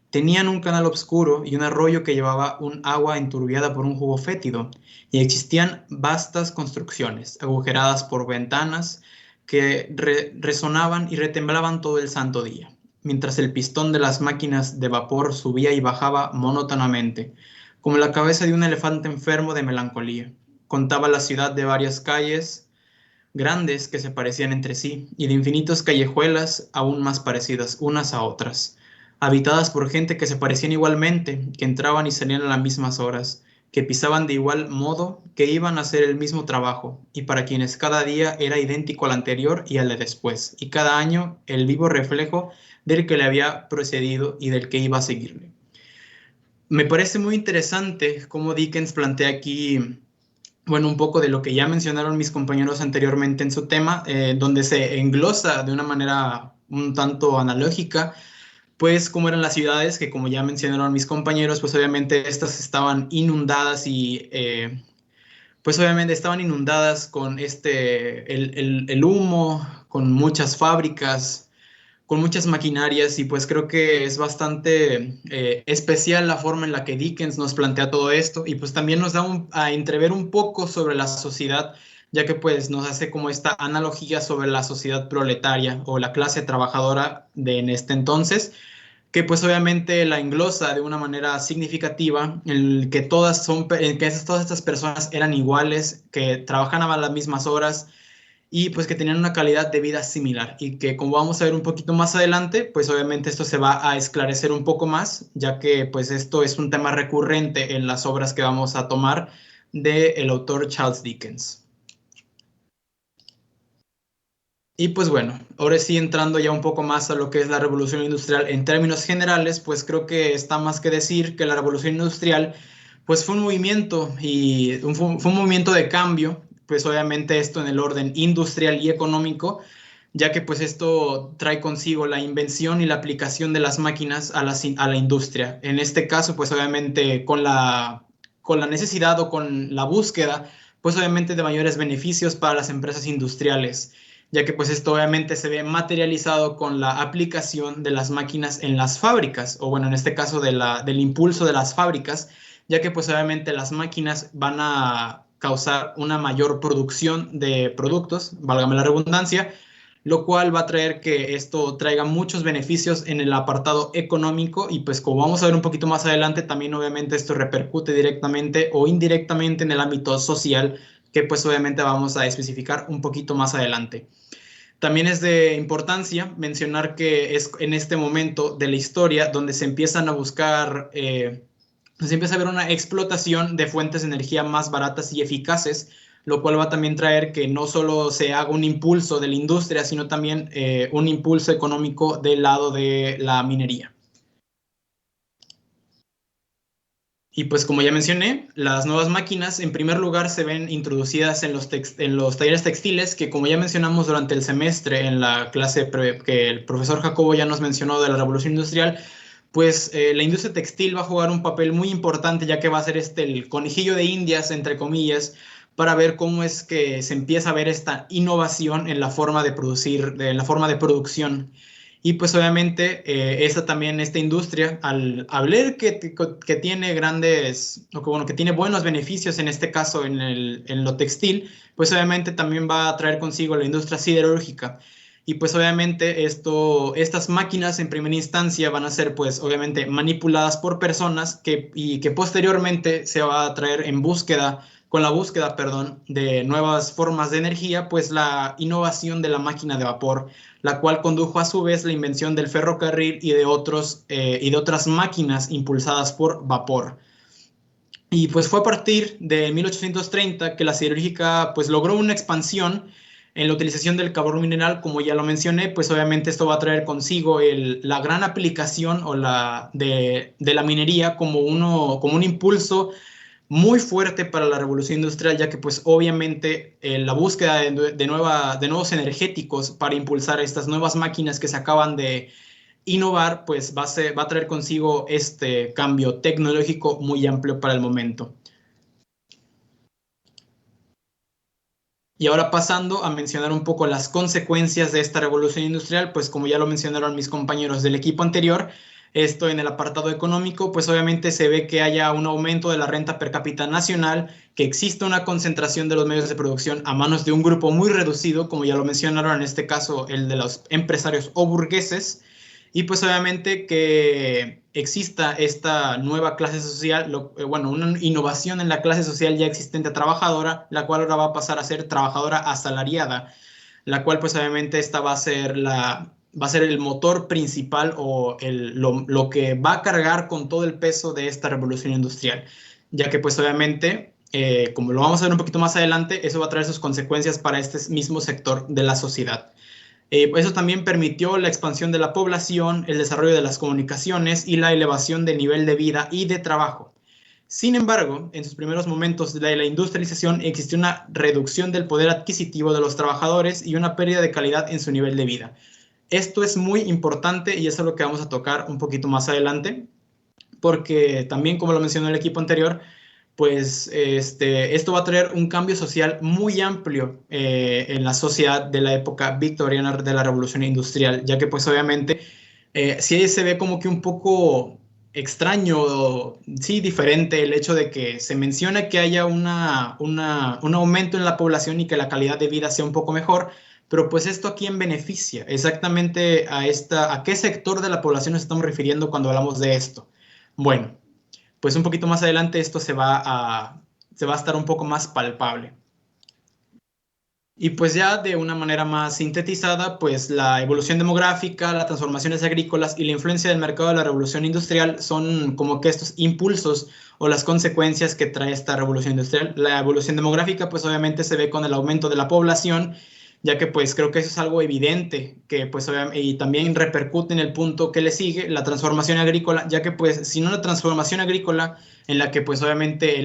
Tenían un canal oscuro y un arroyo que llevaba un agua enturbiada por un jugo fétido, y existían vastas construcciones, agujeradas por ventanas, que resonaban y retemblaban todo el santo día, mientras el pistón de las máquinas de vapor subía y bajaba monótonamente, como la cabeza de un elefante enfermo de melancolía. Contaba la ciudad de varias calles grandes que se parecían entre sí, y de infinitas callejuelas aún más parecidas unas a otras, habitadas por gente que se parecían igualmente, que entraban y salían a las mismas horas, que pisaban de igual modo, que iban a hacer el mismo trabajo, y para quienes cada día era idéntico al anterior y al de después, y cada año el vivo reflejo del que le había precedido y del que iba a seguirle. Me parece muy interesante cómo Dickens plantea aquí, bueno, un poco de lo que ya mencionaron mis compañeros anteriormente en su tema, donde se englosa de una manera un tanto analógica, pues cómo eran las ciudades, que como ya mencionaron mis compañeros, pues obviamente estas estaban inundadas y pues obviamente estaban inundadas con el humo, con muchas fábricas, con muchas maquinarias, y pues creo que es bastante especial la forma en la que Dickens nos plantea todo esto, y pues también nos da a entrever un poco sobre la sociedad, ya que pues nos hace como esta analogía sobre la sociedad proletaria o la clase trabajadora de en este entonces, que pues obviamente la englosa de una manera significativa, en que todas estas personas eran iguales, que trabajaban a las mismas horas, y pues que tenían una calidad de vida similar, y que como vamos a ver un poquito más adelante, pues obviamente esto se va a esclarecer un poco más, ya que pues esto es un tema recurrente en las obras que vamos a tomar del autor Charles Dickens. Y pues bueno, ahora sí, entrando ya un poco más a lo que es la revolución industrial en términos generales, pues creo que está más que decir que la revolución industrial pues fue un movimiento fue un movimiento de cambio, pues obviamente esto en el orden industrial y económico, ya que pues esto trae consigo la invención y la aplicación de las máquinas a la industria. En este caso, pues obviamente con la necesidad o con la búsqueda, pues obviamente de mayores beneficios para las empresas industriales, ya que pues esto obviamente se ve materializado con la aplicación de las máquinas en las fábricas, o bueno, en este caso del impulso de las fábricas, ya que pues obviamente las máquinas van a causar una mayor producción de productos, válgame la redundancia, lo cual va a traer que esto traiga muchos beneficios en el apartado económico, y pues como vamos a ver un poquito más adelante, también obviamente esto repercute directamente o indirectamente en el ámbito social, que pues obviamente vamos a especificar un poquito más adelante. También es de importancia mencionar que es en este momento de la historia donde se empiezan a buscar, se empieza a ver una explotación de fuentes de energía más baratas y eficaces, lo cual va a también traer que no solo se haga un impulso de la industria, sino también un impulso económico del lado de la minería. Y pues como ya mencioné, las nuevas máquinas en primer lugar se ven introducidas en los talleres textiles, que como ya mencionamos durante el semestre en la clase que el profesor Jacobo ya nos mencionó de la revolución industrial, pues la industria textil va a jugar un papel muy importante, ya que va a ser el conejillo de Indias, entre comillas, para ver cómo es que se empieza a ver esta innovación en la forma de producir, en la forma de producción. Y pues obviamente esta industria, al ver que tiene que tiene buenos beneficios, en este caso en lo textil, pues obviamente también va a traer consigo la industria siderúrgica. Y pues obviamente estas máquinas en primera instancia van a ser pues obviamente manipuladas por personas y que posteriormente se va a traer con la búsqueda, de nuevas formas de energía, pues la innovación de la máquina de vapor, la cual condujo a su vez la invención del ferrocarril y de otras máquinas impulsadas por vapor. Y pues fue a partir de 1830 que la siderúrgica pues logró una expansión en la utilización del carbón mineral, como ya lo mencioné, pues obviamente esto va a traer consigo la gran aplicación de la minería como un impulso muy fuerte para la revolución industrial, ya que pues obviamente la búsqueda de nuevos energéticos para impulsar estas nuevas máquinas que se acaban de innovar, pues va a traer consigo este cambio tecnológico muy amplio para el momento. Y ahora pasando a mencionar un poco las consecuencias de esta revolución industrial, pues como ya lo mencionaron mis compañeros del equipo anterior, esto en el apartado económico, pues obviamente se ve que haya un aumento de la renta per cápita nacional, que existe una concentración de los medios de producción a manos de un grupo muy reducido, como ya lo mencionaron en este caso el de los empresarios o burgueses, y pues obviamente que exista esta nueva clase social, bueno, una innovación en la clase social ya existente trabajadora, la cual ahora va a pasar a ser trabajadora asalariada, la cual pues obviamente esta va a ser el motor principal o lo que va a cargar con todo el peso de esta revolución industrial, ya que pues obviamente, como lo vamos a ver un poquito más adelante, eso va a traer sus consecuencias para este mismo sector de la sociedad. Eso también permitió la expansión de la población, el desarrollo de las comunicaciones y la elevación del nivel de vida y de trabajo. Sin embargo, en sus primeros momentos de la industrialización existió una reducción del poder adquisitivo de los trabajadores y una pérdida de calidad en su nivel de vida. Esto es muy importante y eso es lo que vamos a tocar un poquito más adelante, porque también, como lo mencionó el equipo anterior, pues esto va a traer un cambio social muy amplio en la sociedad de la época victoriana de la Revolución Industrial, ya que pues obviamente sí se ve como que un poco extraño, sí, diferente el hecho de que se menciona que haya un aumento en la población y que la calidad de vida sea un poco mejor, pero pues esto a quién beneficia, exactamente a qué sector de la población nos estamos refiriendo cuando hablamos de esto. Bueno, pues un poquito más adelante esto se va a estar un poco más palpable. Y pues ya de una manera más sintetizada, pues la evolución demográfica, las transformaciones agrícolas y la influencia del mercado de la revolución industrial son como que estos impulsos o las consecuencias que trae esta revolución industrial. La evolución demográfica pues obviamente se ve con el aumento de la población, ya que pues creo que eso es algo evidente, que pues y también repercute en el punto que le sigue, la transformación agrícola, ya que pues sin una transformación agrícola en la que pues obviamente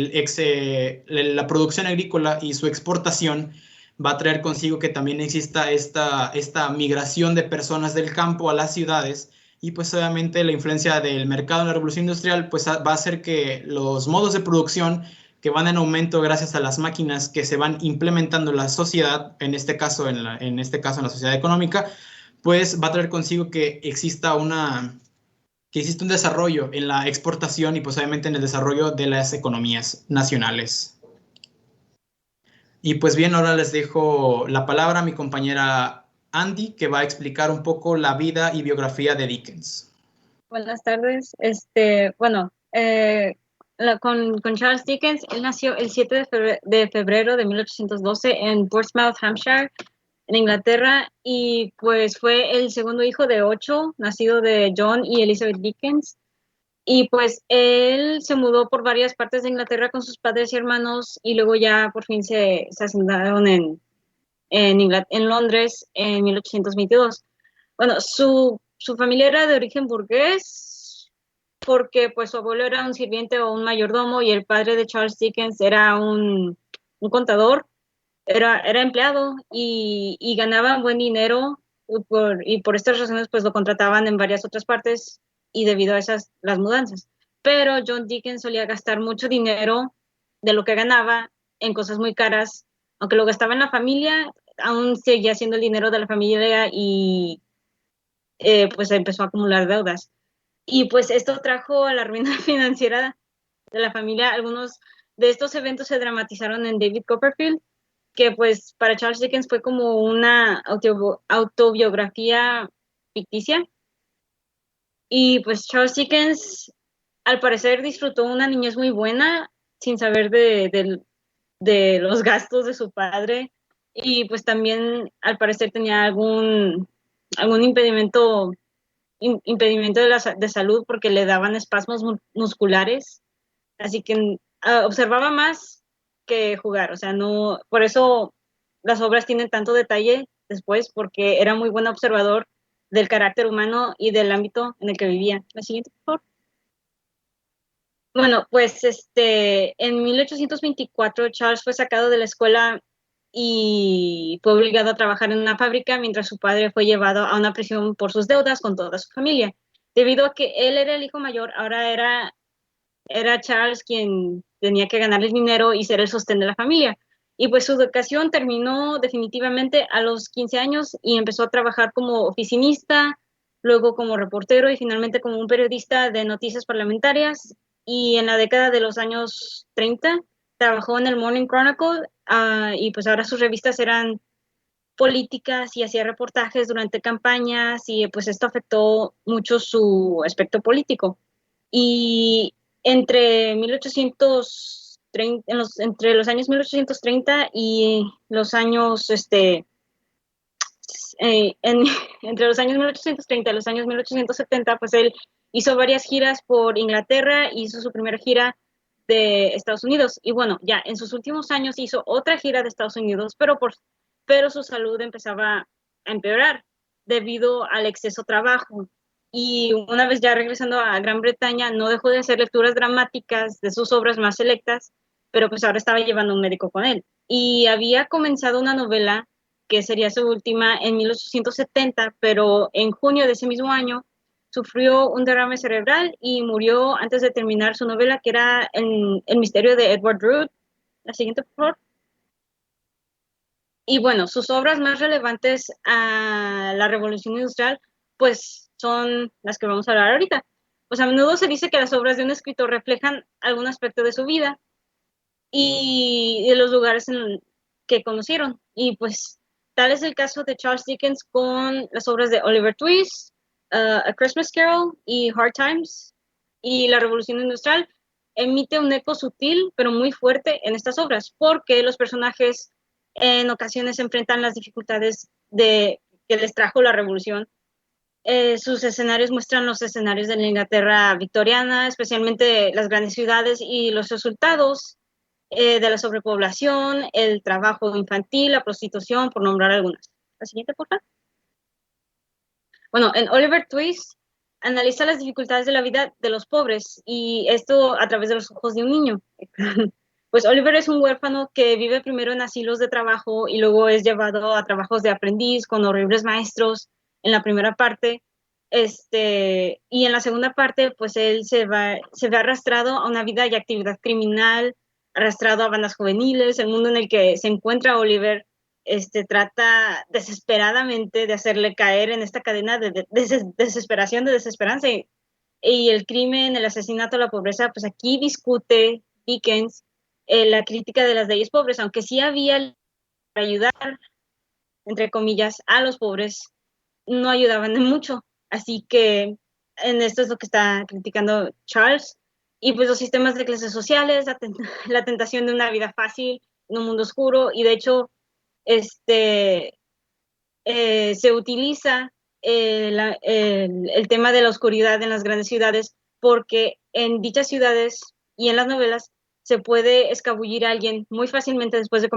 la producción agrícola y su exportación va a traer consigo que también exista esta migración de personas del campo a las ciudades, y pues obviamente la influencia del mercado en la revolución industrial pues va a hacer que los modos de producción que van en aumento gracias a las máquinas que se van implementando en la sociedad, en este caso en la sociedad económica, pues va a traer consigo que exista un desarrollo en la exportación y pues obviamente en el desarrollo de las economías nacionales. Y pues bien, ahora les dejo la palabra a mi compañera Andy, que va a explicar un poco la vida y biografía de Dickens. Buenas tardes. Con Charles Dickens, él nació el 7 de febrero de 1812 en Portsmouth, Hampshire, en Inglaterra, y pues fue el segundo hijo de 8, nacido de John y Elizabeth Dickens. Y pues él se mudó por varias partes de Inglaterra con sus padres y hermanos, y luego ya por fin se asentaron en Londres en 1822. Bueno, su familia era de origen burgués, porque pues su abuelo era un sirviente o un mayordomo, y el padre de Charles Dickens era un contador, era empleado y ganaba buen dinero, y por estas razones pues lo contrataban en varias otras partes, y debido a las mudanzas. Pero John Dickens solía gastar mucho dinero de lo que ganaba en cosas muy caras, aunque lo gastaba en la familia, aún seguía siendo el dinero de la familia, y pues empezó a acumular deudas. Y pues esto trajo a la ruina financiera de la familia. Algunos de estos eventos se dramatizaron en David Copperfield, que pues para Charles Dickens fue como una autobiografía ficticia. Y pues Charles Dickens al parecer disfrutó una niñez muy buena, sin saber de los gastos de su padre, y pues también al parecer tenía algún impedimento de salud, porque le daban espasmos musculares, así que observaba más que jugar, o sea, no, por eso las obras tienen tanto detalle después, porque era muy buen observador del carácter humano y del ámbito en el que vivía. La siguiente, por favor. Bueno, pues en 1824 Charles fue sacado de la escuela y fue obligado a trabajar en una fábrica mientras su padre fue llevado a una prisión por sus deudas con toda su familia. Debido a que él era el hijo mayor, ahora era Charles quien tenía que ganar el dinero y ser el sostén de la familia. Y pues su educación terminó definitivamente a los 15 años y empezó a trabajar como oficinista, luego como reportero y finalmente como un periodista de noticias parlamentarias. Y en la década de los años 30 trabajó en el Morning Chronicle, y pues ahora sus revistas eran políticas y hacía reportajes durante campañas y pues esto afectó mucho su aspecto político. Y entre 1830, entre los años 1830 y los años, entre los años 1830 y los años 1870, pues él hizo varias giras por Inglaterra, hizo su primera gira de Estados Unidos y bueno, ya en sus últimos años hizo otra gira de Estados Unidos, pero su salud empezaba a empeorar debido al exceso de trabajo. Y una vez ya regresando a Gran Bretaña, no dejó de hacer lecturas dramáticas de sus obras más selectas, pero pues ahora estaba llevando un médico con él. Y había comenzado una novela que sería su última en 1870, pero en junio de ese mismo año sufrió un derrame cerebral y murió antes de terminar su novela, que era El misterio de Edward Drood. La siguiente, por favor. Y bueno, sus obras más relevantes a la Revolución Industrial, pues son las que vamos a hablar ahorita. Pues a menudo se dice que las obras de un escritor reflejan algún aspecto de su vida y de los lugares que conocieron. Y pues tal es el caso de Charles Dickens con las obras de Oliver Twist, A Christmas Carol y Hard Times. Y la Revolución Industrial emite un eco sutil pero muy fuerte en estas obras porque los personajes en ocasiones enfrentan las dificultades que les trajo la revolución. Sus escenarios muestran los escenarios de la Inglaterra victoriana, especialmente las grandes ciudades y los resultados de la sobrepoblación, el trabajo infantil, la prostitución, por nombrar algunas. La siguiente, por favor. Bueno, en Oliver Twist analiza las dificultades de la vida de los pobres y esto a través de los ojos de un niño. Pues Oliver es un huérfano que vive primero en asilos de trabajo y luego es llevado a trabajos de aprendiz con horribles maestros en la primera parte. Y en la segunda parte, pues él se ve arrastrado a una vida y actividad criminal, arrastrado a bandas juveniles. El mundo en el que se encuentra Oliver trata desesperadamente de hacerle caer en esta cadena de desesperación, de desesperanza. Y el crimen, el asesinato, la pobreza, pues aquí discute Dickens la crítica de las leyes pobres, aunque sí había para ayudar, entre comillas, a los pobres, no ayudaban en mucho. Así que en esto es lo que está criticando Charles. Y pues los sistemas de clases sociales, la tentación de una vida fácil en un mundo oscuro, y de hecho se utiliza el tema de la oscuridad en las grandes ciudades porque en dichas ciudades y en las novelas se puede escabullir a alguien muy fácilmente después de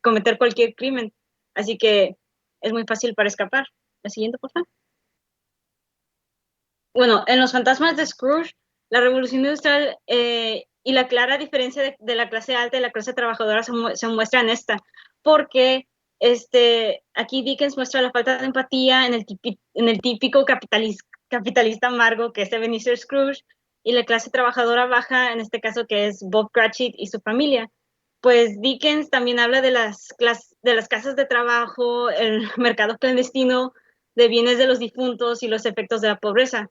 cometer cualquier crimen. Así que es muy fácil para escapar. La siguiente, por favor. Bueno, en Los fantasmas de Scrooge, la revolución industrial y la clara diferencia de la clase alta y la clase trabajadora se muestra en esta, porque aquí Dickens muestra la falta de empatía en el típico capitalista amargo que es Ebenezer Scrooge y la clase trabajadora baja, en este caso que es Bob Cratchit y su familia. Pues Dickens también habla de las casas de trabajo, el mercado clandestino de bienes de los difuntos y los efectos de la pobreza.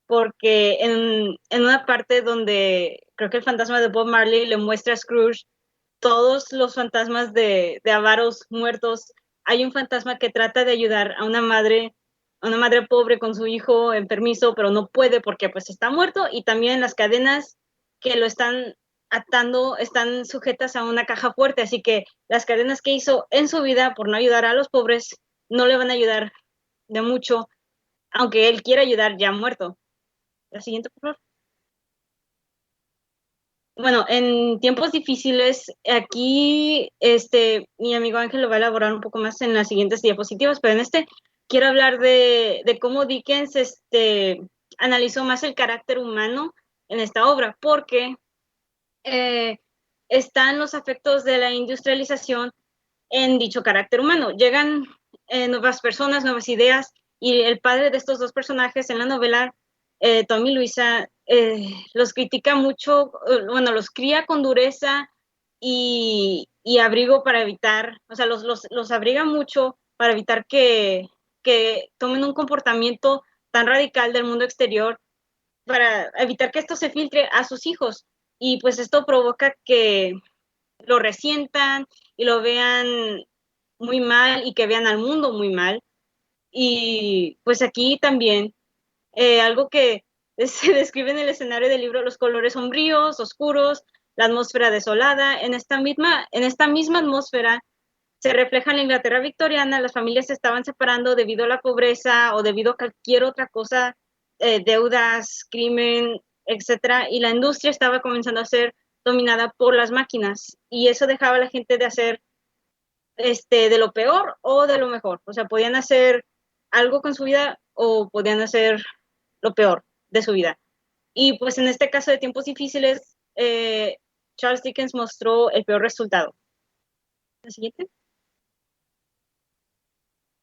Porque en una parte donde creo que el fantasma de Bob Marley le muestra a Scrooge todos los fantasmas de avaros muertos, hay un fantasma que trata de ayudar a una madre pobre con su hijo enfermizo, pero no puede porque pues está muerto, y también las cadenas que lo están atando están sujetas a una caja fuerte, así que las cadenas que hizo en su vida por no ayudar a los pobres no le van a ayudar de mucho, aunque él quiera ayudar ya muerto. La siguiente, por favor. Bueno, en tiempos difíciles, aquí mi amigo Ángel lo va a elaborar un poco más en las siguientes diapositivas, pero en quiero hablar de cómo Dickens analizó más el carácter humano en esta obra, porque están los efectos de la industrialización en dicho carácter humano. Llegan nuevas personas, nuevas ideas, y el padre de estos dos personajes en la novela, Tommy y Luisa, los critica mucho, bueno, los cría con dureza y abrigo para evitar, o sea, los abriga mucho para evitar que tomen un comportamiento tan radical del mundo exterior, para evitar que esto se filtre a sus hijos. Y pues esto provoca que lo resientan y lo vean muy mal y que vean al mundo muy mal. Y pues aquí también algo que se describe en el escenario del libro: los colores sombríos, oscuros, la atmósfera desolada. En esta misma atmósfera se refleja en la Inglaterra victoriana. Las familias se estaban separando debido a la pobreza o debido a cualquier otra cosa, deudas, crimen, etcétera, y la industria estaba comenzando a ser dominada por las máquinas, y eso dejaba a la gente de hacer de lo peor o de lo mejor. O sea, podían hacer algo con su vida o podían hacer lo peor de su vida. Y pues en este caso de tiempos difíciles, Charles Dickens mostró el peor resultado. ¿La siguiente?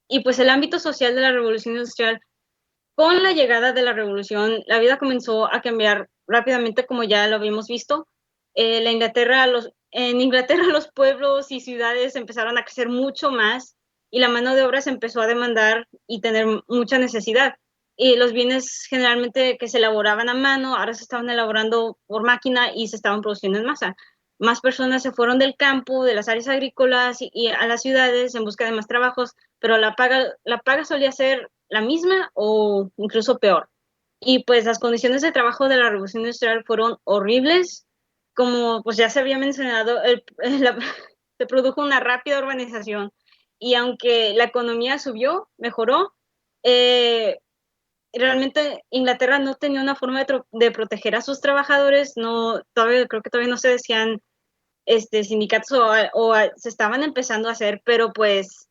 Y pues el ámbito social de la Revolución Industrial. Con la llegada de la Revolución, la vida comenzó a cambiar rápidamente, como ya lo habíamos visto. En Inglaterra los pueblos y ciudades empezaron a crecer mucho más, y la mano de obra se empezó a demandar y tener mucha necesidad. Y los bienes generalmente que se elaboraban a mano, ahora se estaban elaborando por máquina y se estaban produciendo en masa. Más personas se fueron del campo, de las áreas agrícolas y a las ciudades en busca de más trabajos, pero la paga solía ser la misma o incluso peor. Y pues las condiciones de trabajo de la Revolución Industrial fueron horribles. Como pues ya se había mencionado, se produjo una rápida urbanización, y aunque la economía mejoró, realmente Inglaterra no tenía una forma de proteger a sus trabajadores. Creo que todavía no se decían sindicatos o se estaban empezando a hacer, pero pues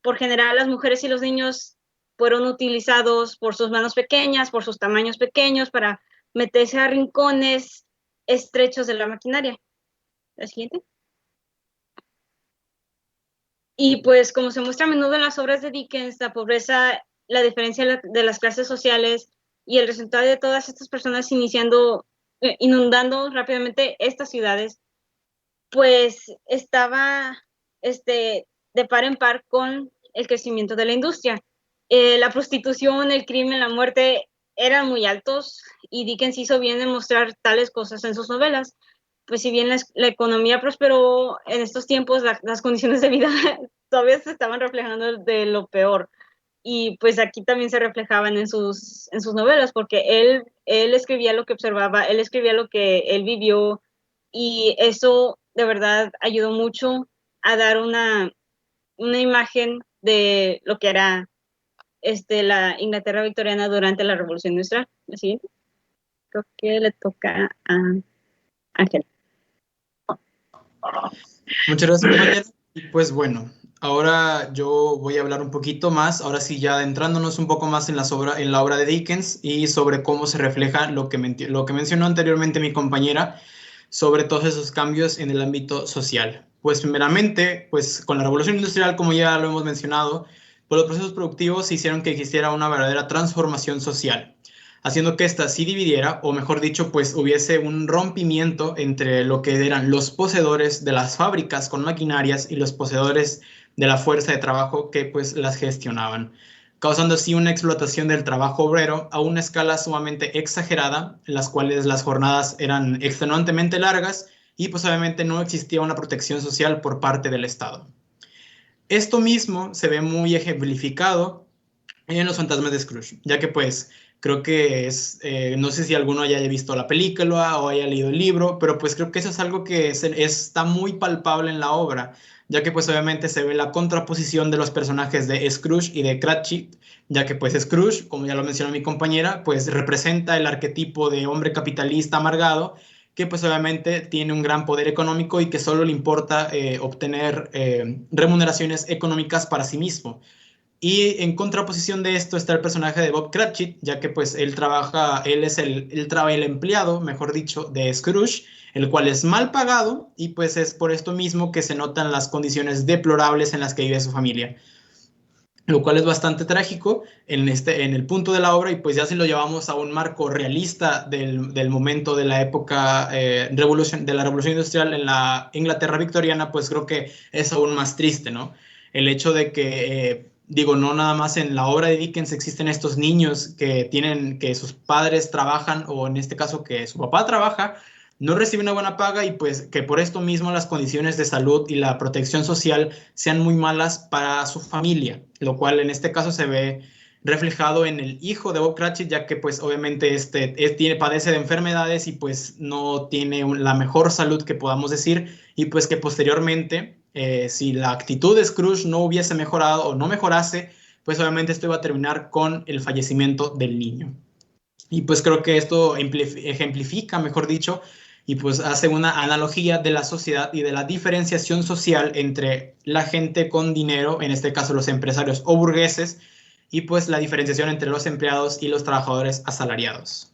por general las mujeres y los niños fueron utilizados por sus manos pequeñas, por sus tamaños pequeños, para meterse a rincones estrechos de la maquinaria. ¿La siguiente? Y pues como se muestra a menudo en las obras de Dickens, la pobreza, la diferencia de las clases sociales y el resultado de todas estas personas inundando rápidamente estas ciudades, pues estaba de par en par con el crecimiento de la industria. La prostitución, el crimen, la muerte eran muy altos, y Dickens hizo bien en mostrar tales cosas en sus novelas. Pues si bien la economía prosperó en estos tiempos, las condiciones de vida todavía se estaban reflejando de lo peor. Y pues aquí también se reflejaban en sus novelas, porque él escribía lo que observaba, él escribía lo que él vivió, y eso de verdad ayudó mucho a dar una imagen de lo que era la Inglaterra victoriana durante la Revolución Industrial. ¿La siguiente? Creo que le toca a Ángel. Muchas gracias, compañero. Y pues bueno, ahora yo voy a hablar un poquito más, ahora sí ya adentrándonos un poco más en la obra de Dickens y sobre cómo se refleja lo que mencionó anteriormente mi compañera sobre todos esos cambios en el ámbito social. Pues primeramente, pues con la Revolución Industrial, como ya lo hemos mencionado, pues los procesos productivos hicieron que existiera una verdadera transformación social, haciendo que ésta sí dividiera, o mejor dicho, pues hubiese un rompimiento entre lo que eran los poseedores de las fábricas con maquinarias y los poseedores de la fuerza de trabajo que pues las gestionaban, causando así una explotación del trabajo obrero a una escala sumamente exagerada, en las cuales las jornadas eran extremadamente largas y pues obviamente no existía una protección social por parte del Estado. Esto mismo se ve muy ejemplificado en Los fantasmas de Scrooge, ya que pues creo que no sé si alguno haya visto la película o haya leído el libro, pero pues creo que eso es algo que está muy palpable en la obra, ya que pues obviamente se ve la contraposición de los personajes de Scrooge y de Cratchit, ya que pues Scrooge, como ya lo mencionó mi compañera, pues representa el arquetipo de hombre capitalista amargado, que pues obviamente tiene un gran poder económico y que solo le importa obtener remuneraciones económicas para sí mismo. Y en contraposición de esto está el personaje de Bob Cratchit, ya que pues él es el empleado, mejor dicho, de Scrooge, el cual es mal pagado, y pues es por esto mismo que se notan las condiciones deplorables en las que vive su familia, lo cual es bastante trágico en el punto de la obra. Y pues ya si lo llevamos a un marco realista del momento de la época de la revolución industrial en la Inglaterra victoriana, pues creo que es aún más triste, ¿no? El hecho de que, no nada más en la obra de Dickens existen estos niños que sus padres trabajan, o en este caso que su papá trabaja, no recibe una buena paga, y pues que por esto mismo las condiciones de salud y la protección social sean muy malas para su familia, lo cual en este caso se ve reflejado en el hijo de Bob Cratchit, ya que pues obviamente padece de enfermedades y pues no tiene la mejor salud que podamos decir, y pues que posteriormente, si la actitud de Scrooge no hubiese mejorado o no mejorase, pues obviamente esto iba a terminar con el fallecimiento del niño. Y pues creo que esto ejemplifica, mejor dicho, y pues hace una analogía de la sociedad y de la diferenciación social entre la gente con dinero, en este caso los empresarios o burgueses, y pues la diferenciación entre los empleados y los trabajadores asalariados.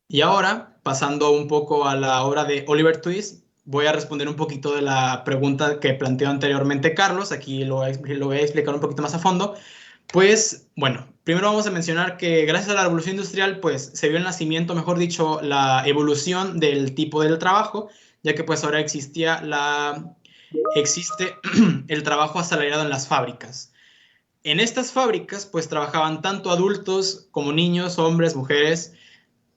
Y ahora, pasando un poco a la obra de Oliver Twist, voy a responder un poquito de la pregunta que planteó anteriormente Carlos. Aquí lo voy a explicar un poquito más a fondo. Pues, bueno, primero vamos a mencionar que gracias a la revolución industrial, pues se vio el nacimiento, mejor dicho, la evolución del tipo del trabajo, ya que pues ahora existe el trabajo asalariado en las fábricas. En estas fábricas, pues trabajaban tanto adultos como niños, hombres, mujeres,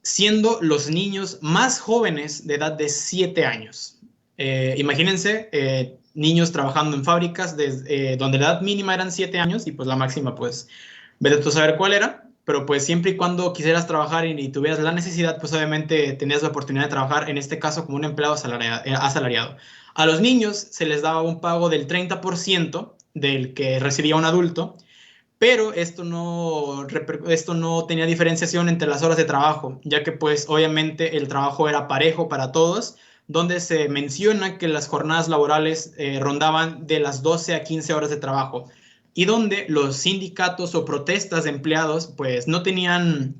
siendo los niños más jóvenes de edad de 7 años. Imagínense, niños trabajando en fábricas donde la edad mínima eran 7 años y pues la máxima, pues, vete tú a saber cuál era, pero pues siempre y cuando quisieras trabajar y tuvieras la necesidad, pues obviamente tenías la oportunidad de trabajar, en este caso como un empleado asalariado. A los niños se les daba un pago del 30% del que recibía un adulto, pero esto no tenía diferenciación entre las horas de trabajo, ya que pues obviamente el trabajo era parejo para todos, donde se menciona que las jornadas laborales rondaban de las 12 a 15 horas de trabajo, y donde los sindicatos o protestas de empleados pues no tenían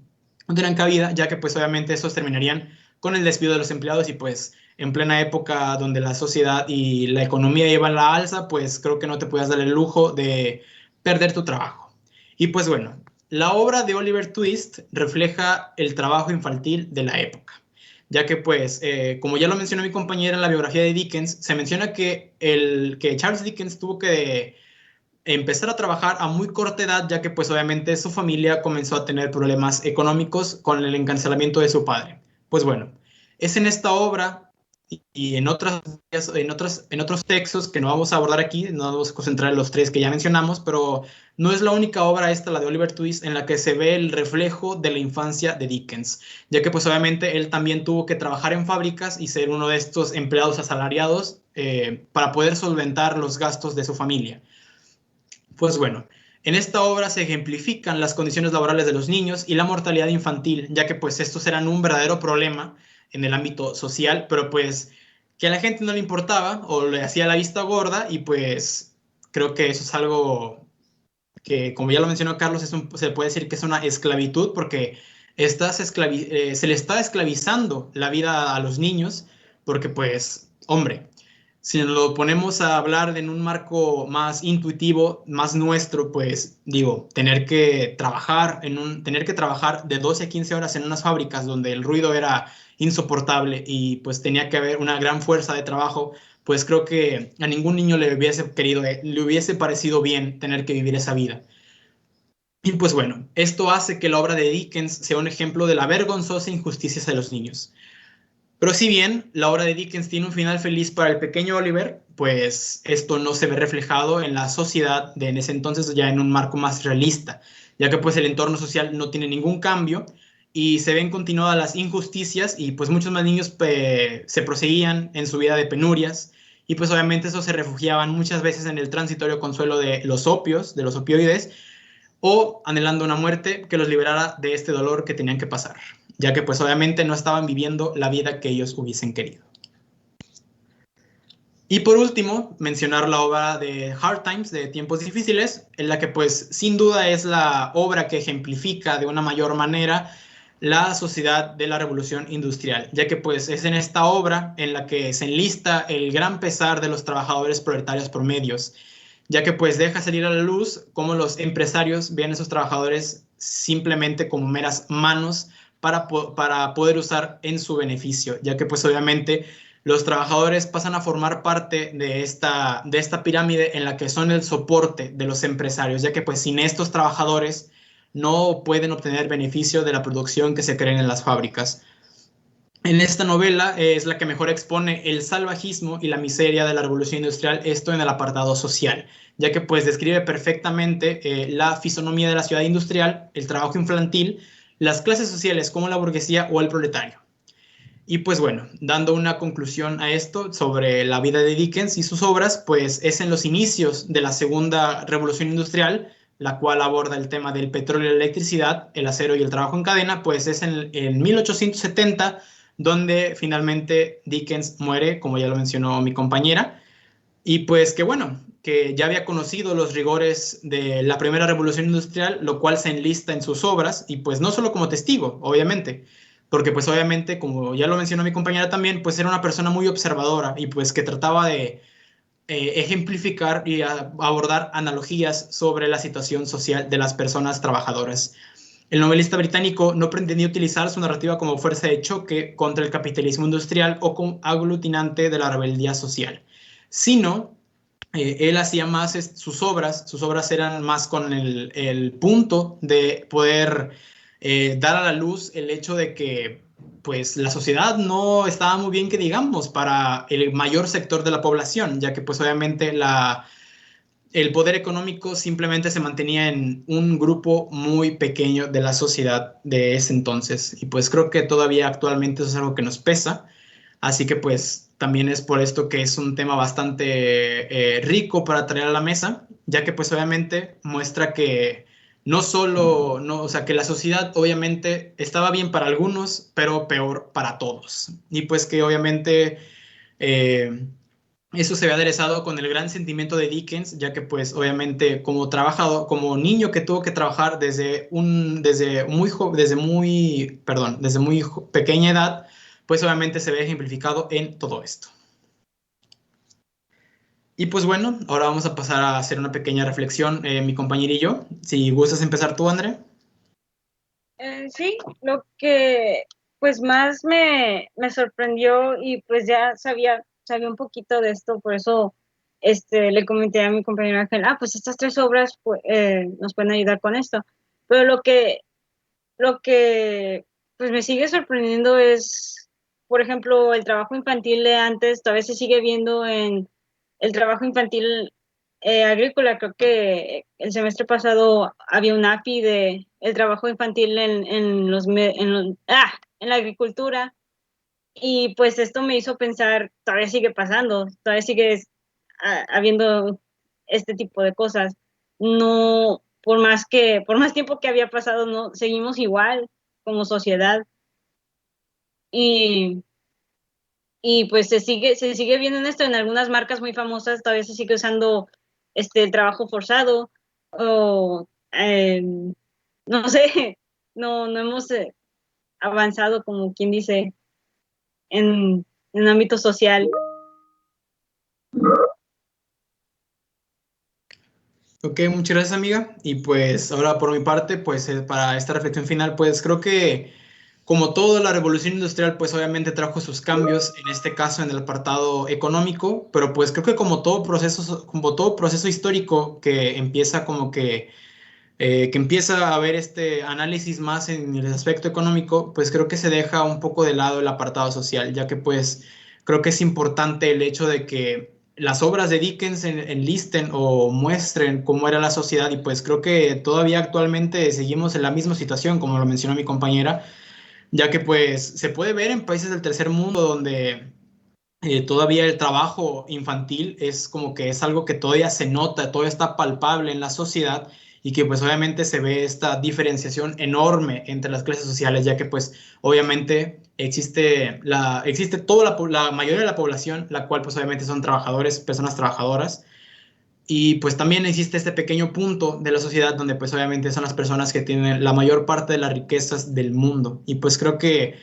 cabida, ya que pues obviamente estos terminarían con el despido de los empleados. Y pues en plena época donde la sociedad y la economía iban a la alza, pues creo que no te podías dar el lujo de perder tu trabajo. Y pues bueno, la obra de Oliver Twist refleja el trabajo infantil de la época, ya que pues, como ya lo mencionó mi compañera en la biografía de Dickens, se menciona que Charles Dickens tuvo que empezar a trabajar a muy corta edad, ya que pues obviamente su familia comenzó a tener problemas económicos con el encarcelamiento de su padre. Pues bueno, es en esta obra y en otros textos que no vamos a abordar aquí, no vamos a concentrar en los 3 que ya mencionamos, pero no es la única obra esta, la de Oliver Twist, en la que se ve el reflejo de la infancia de Dickens, ya que pues obviamente él también tuvo que trabajar en fábricas y ser uno de estos empleados asalariados para poder solventar los gastos de su familia. Pues bueno, en esta obra se ejemplifican las condiciones laborales de los niños y la mortalidad infantil, ya que pues estos eran un verdadero problema en el ámbito social, pero pues que a la gente no le importaba o le hacía la vista gorda. Y pues creo que eso es algo que, como ya lo mencionó Carlos, se puede decir que es una esclavitud, porque se le está esclavizando la vida a los niños, porque pues, hombre, si nos lo ponemos a hablar en un marco más intuitivo, más nuestro, pues tener que trabajar de 12 a 15 horas en unas fábricas donde el ruido era insoportable y pues tenía que haber una gran fuerza de trabajo, pues creo que a ningún niño le hubiese parecido bien tener que vivir esa vida. Y pues bueno, esto hace que la obra de Dickens sea un ejemplo de la vergonzosa injusticia de los niños. Pero si bien la obra de Dickens tiene un final feliz para el pequeño Oliver, pues esto no se ve reflejado en la sociedad de en ese entonces, ya en un marco más realista, ya que pues el entorno social no tiene ningún cambio y se ven continuadas las injusticias, y pues muchos más niños se proseguían en su vida de penurias, y pues obviamente eso se refugiaban muchas veces en el transitorio consuelo de los opioides, o anhelando una muerte que los liberara de este dolor que tenían que pasar, ya que pues obviamente no estaban viviendo la vida que ellos hubiesen querido. Y por último, mencionar la obra de Hard Times, de Tiempos Difíciles, en la que pues sin duda es la obra que ejemplifica de una mayor manera la sociedad de la revolución industrial, ya que pues es en esta obra en la que se enlista el gran pesar de los trabajadores proletarios promedios, ya que pues deja salir a la luz cómo los empresarios ven a esos trabajadores simplemente como meras manos para poder usar en su beneficio, ya que pues obviamente los trabajadores pasan a formar parte de esta pirámide en la que son el soporte de los empresarios, ya que pues sin estos trabajadores no pueden obtener beneficio de la producción que se creen en las fábricas. En esta novela es la que mejor expone el salvajismo y la miseria de la revolución industrial, esto en el apartado social, ya que pues describe perfectamente la fisonomía de la ciudad industrial, el trabajo infantil, las clases sociales como la burguesía o el proletario. Y pues bueno, dando una conclusión a esto sobre la vida de Dickens y sus obras, pues es en los inicios de la segunda revolución industrial, la cual aborda el tema del petróleo y la electricidad, el acero y el trabajo en cadena, pues es en 1870 donde finalmente Dickens muere, como ya lo mencionó mi compañera, y pues que bueno, que ya había conocido los rigores de la primera revolución industrial, lo cual se enlista en sus obras, y pues no solo como testigo, obviamente, porque pues obviamente, como ya lo mencionó mi compañera también, pues era una persona muy observadora y pues que trataba de ejemplificar y abordar analogías sobre la situación social de las personas trabajadoras. El novelista británico no pretendía utilizar su narrativa como fuerza de choque contra el capitalismo industrial o como aglutinante de la rebeldía social, sino él hacía más sus obras eran más con el punto de poder dar a la luz el hecho de que pues la sociedad no estaba muy bien que digamos para el mayor sector de la población, ya que pues obviamente el poder económico simplemente se mantenía en un grupo muy pequeño de la sociedad de ese entonces. Y pues creo que todavía actualmente eso es algo que nos pesa. Así que pues también es por esto que es un tema bastante rico para traer a la mesa, ya que pues obviamente muestra que no solo, no, o sea, que la sociedad obviamente estaba bien para algunos, pero peor para todos. Y pues que obviamente eh, eso se ve aderezado con el gran sentimiento de Dickens, ya que pues obviamente como trabajador, como niño que tuvo que trabajar desde muy pequeña edad, pues obviamente se ve ejemplificado en todo esto. Y pues bueno, ahora vamos a pasar a hacer una pequeña reflexión, mi compañero y yo. Si gustas empezar tú, André. Sí, lo que pues más me sorprendió y pues ya sabía un poquito de esto, por eso le comenté a mi compañero Ángel, pues estas 3 obras pues, nos pueden ayudar con esto. Pero lo que pues me sigue sorprendiendo es, por ejemplo, el trabajo infantil de antes todavía se sigue viendo en el trabajo infantil agrícola. Creo que el semestre pasado había un API de el trabajo infantil en la agricultura, y pues esto me hizo pensar, todavía sigue pasando, todavía sigue habiendo este tipo de cosas. No, por más tiempo que había pasado, no seguimos igual como sociedad, y pues se sigue viendo en esto. En algunas marcas muy famosas todavía se sigue usando el trabajo forzado, o no sé, no hemos avanzado, como quien dice, en el ámbito social. Ok, muchas gracias, amiga. Y pues ahora por mi parte, pues para esta reflexión final, pues creo que como toda la revolución industrial, pues obviamente trajo sus cambios, en este caso en el apartado económico, pero pues creo que como todo proceso histórico que empieza que empieza a haber este análisis más en el aspecto económico, pues creo que se deja un poco de lado el apartado social, ya que pues creo que es importante el hecho de que las obras de Dickens enlisten o muestren cómo era la sociedad, y pues creo que todavía actualmente seguimos en la misma situación, como lo mencionó mi compañera, ya que pues se puede ver en países del tercer mundo donde todavía el trabajo infantil es como que es algo que todavía se nota, todavía está palpable en la sociedad, y que pues obviamente se ve esta diferenciación enorme entre las clases sociales, ya que pues obviamente existe toda la mayoría de la población, la cual pues obviamente son trabajadores, personas trabajadoras, y pues también existe este pequeño punto de la sociedad donde pues obviamente son las personas que tienen la mayor parte de las riquezas del mundo. Y pues creo que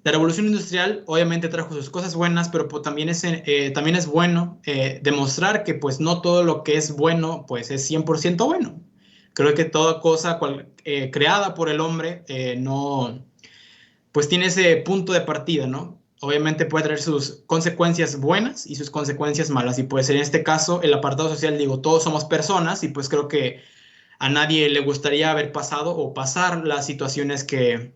la revolución industrial obviamente trajo sus cosas buenas, pero pues también es bueno demostrar que pues no todo lo que es bueno pues es 100% bueno. Creo que toda cosa creada por el hombre no, pues tiene ese punto de partida, ¿no? Obviamente puede traer sus consecuencias buenas y sus consecuencias malas. Y pues en este caso, el apartado social, digo, todos somos personas y pues creo que a nadie le gustaría haber pasado o pasar las situaciones que